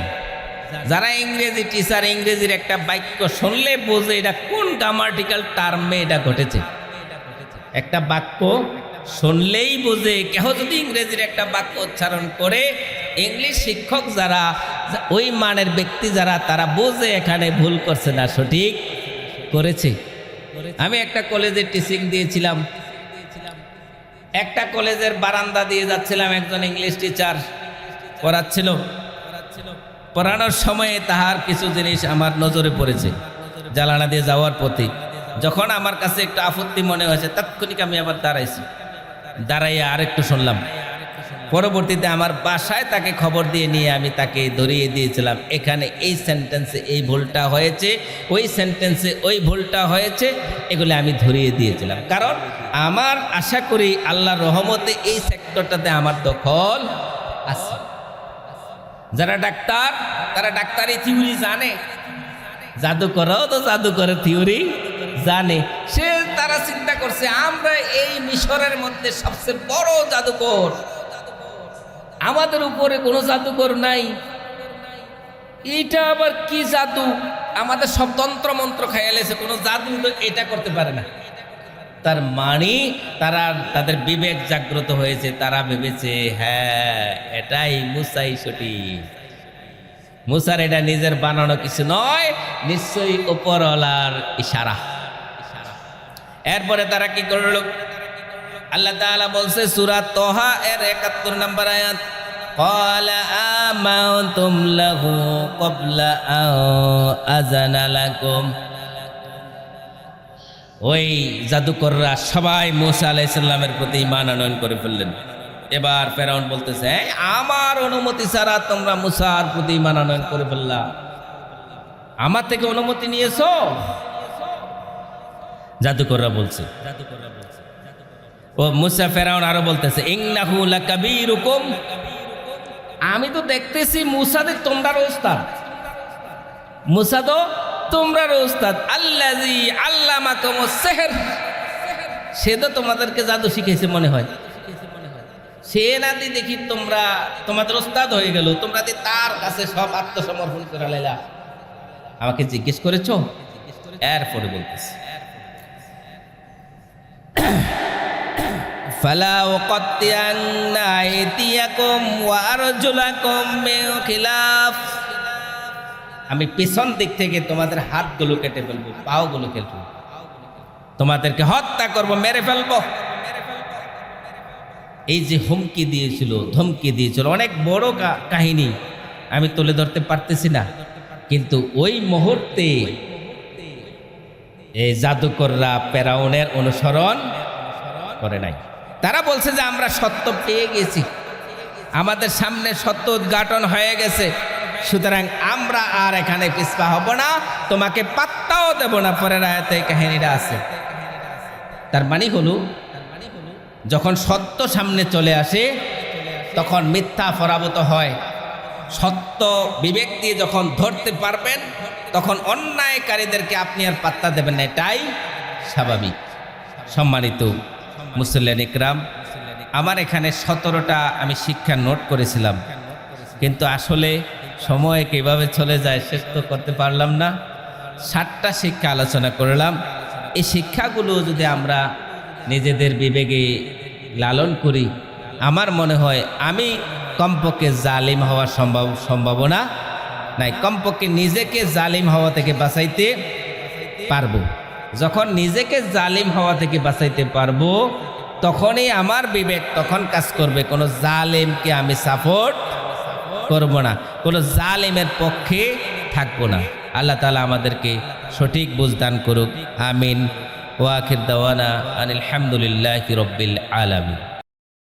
যারা ইংরেজি টিচার, ইংরেজির একটা বাক্য শুনলে বোঝে এটা কোন গ্রামাটিক্যাল টার্মে এটা ঘটেছে। একটা বাক্য শুনলেই বোঝে, কেহ যদি ইংরেজির একটা বাক্য উচ্চারণ করে, ইংলিশ শিক্ষক যারা, ওই মানের ব্যক্তি যারা, তারা বোঝে এখানে ভুল করছে না সঠিক করেছে। আমি একটা কলেজে টিচিং দিয়েছিলাম, একটা কলেজের বারান্দা দিয়ে যাচ্ছিলাম, একজন ইংলিশ টিচার পড়াচ্ছিল, পড়ানোর সময়ে তাহার কিছু জিনিস আমার নজরে পড়েছে জানালা দিয়ে যাওয়ার পথে। যখন আমার কাছে একটু আপত্তি মনে হয়েছে তাৎক্ষণিক আমি আবার দাঁড়াইছি, দাঁড়াইয়া আরেকটু শুনলাম, পরবর্তীতে আমার বাসায় তাকে খবর দিয়ে নিয়ে আমি তাকে ধরিয়ে দিয়েছিলাম, এখানে এই সেন্টেন্সে এই ভুলটা হয়েছে, ওই সেন্টেন্সে ওই ভুলটা হয়েছে, এগুলো আমি ধরিয়ে দিয়েছিলাম। কারণ আমার আশা করি আল্লাহর রহমতে এই সেক্টরটাতে আমার দখল আছে। যারা ডাক্তার তারা ডাক্তারি থিওরি জানে, জাদুকরও তো জাদুকরের থিওরি জানে। তারা চিন্তা করছে আমরা এই মিশরের মধ্যে সবচেয়ে বড় জাদুকর, আমাদের উপরে কোনো জাদুকর নাই, এটা আবার কি জাদু, আমাদের সব তন্ত্র মন্ত্র খাইয়ালেছে, কোনো জাদু তো এটা করতে পারে না। তার মানে তাদের বিবেক জাগ্রত হয়েছে, তারা ভেবেছে হ্যাঁ এটাই মুসাই সঠিক, মুসার এটা নিজের বানানো কিছু নয়, নিশ্চয়ই উপরওয়ালার ইশারা। এরপরে তারা কি করল? আল্লাহ তাআলা বলছে সূরা তোহা এর ৭১ নম্বর আয়াত, ক্বালা আমানতুম লাহু ক্বাবলা আযানা লাকুম। ওই জাদুকররা সবাই মূসা আলাইহিস সালামের প্রতি ঈমান আনয়ন করে ফেললেন। এবার ফেরাউন বলতেছে আমার অনুমতি ছাড়া তোমরা মূসার প্রতি ঈমান আনয়ন করে ফেললা, আমার থেকে অনুমতি নিয়েছো? জাদুকররা বলছে। ও মূসা ফেরাউন আরো বলতেছে ইন্নাহু লাকাবীরুকুম, আমি তো দেখতেছি মূসা দে তোমরার ওস্তাদ, মূসা তো তোমরার ওস্তাদ, আল্লাযী আল্লামাকুমুস সিহর, সে তো তোমাদেরকে জাদু শিখেছে মনে হয়, সে নাতি দেখি তোমরা তোমাদের ওস্তাদ হয়ে গেল, তোমরা তার কাছে সব আত্মসমর্পণ করে লাইলা, আমাকে জিজ্ঞেস করেছো? এরপরে বলতেছে ফালা উকাত্তিআন্না আইদিয়াকুম ওয়া আরজুলাকুম মিন খিলাফ, আমি পিছন দিক থেকে তোমাদের হাতগুলো কেটে ফেলবো, পাওগুলো কেটে ফেলবো, তোমাদেরকে হত্যা করব, মেরে ফেলবো। এই যে হুমকি দিয়েছিল, ধমকি দিয়েছিল, অনেক বড় কাহিনী, আমি তুলে ধরতে পারতেছি না, কিন্তু ওই মুহূর্তে এই জাদুকররা ফেরাউনের অনুসরণ করে নাই। তারা বলছে যে আমরা সত্য পেয়ে গেছি, আমাদের সামনে সত্য উদ্ঘাটন হয়ে গেছে, সুতরাং আমরা আর এখানে পিছপা হব না, তোমাকে পাত্তাও দেব না। পরের আয়াতে কাহিনীটা আছে। তার মানে হলো যখন সত্য সামনে চলে আসে তখন মিথ্যা পরাভূত হয়, সত্য বিবেক দিয়ে যখন ধরতে পারবেন তখন অন্যায়কারীদেরকে আপনি আর পাত্তা দেবেন না, এটাই স্বাভাবিক। সম্মানিত মুসল্লিয়ান ইকরাম, আমার এখানে 17টা আমি শিক্ষা নোট করেছিলাম, কিন্তু আসলে সময় কিভাবে চলে যায় শেষ তো করতে পারলাম না। 7টা শিক্ষা আলোচনা করলাম। এই শিক্ষাগুলো যদি আমরা নিজেদের বিবেকে লালন করি, আমার মনে হয় আমি কমপক্ষে জালিম হওয়ার সম্ভাবনা নাই, কমপক্ষে নিজেকে জালিম হওয়া থেকে বাঁচাইতে পারবো। যখন নিজেকে জালিম হওয়া থেকে বাঁচাইতে পারবো তখনই আমার বিবেক তখন কাজ করবে, কোনো জালিমকে আমি সাপোর্ট করব না, কোনো জালিমের পক্ষে থাকবো না। আল্লাহ তাআলা আমাদেরকে সঠিক বুঝদান করুক, আমিন। ওয়া আখির দাওয়ানা আনিল হামদুলিল্লাহি রাব্বিল আলামিন।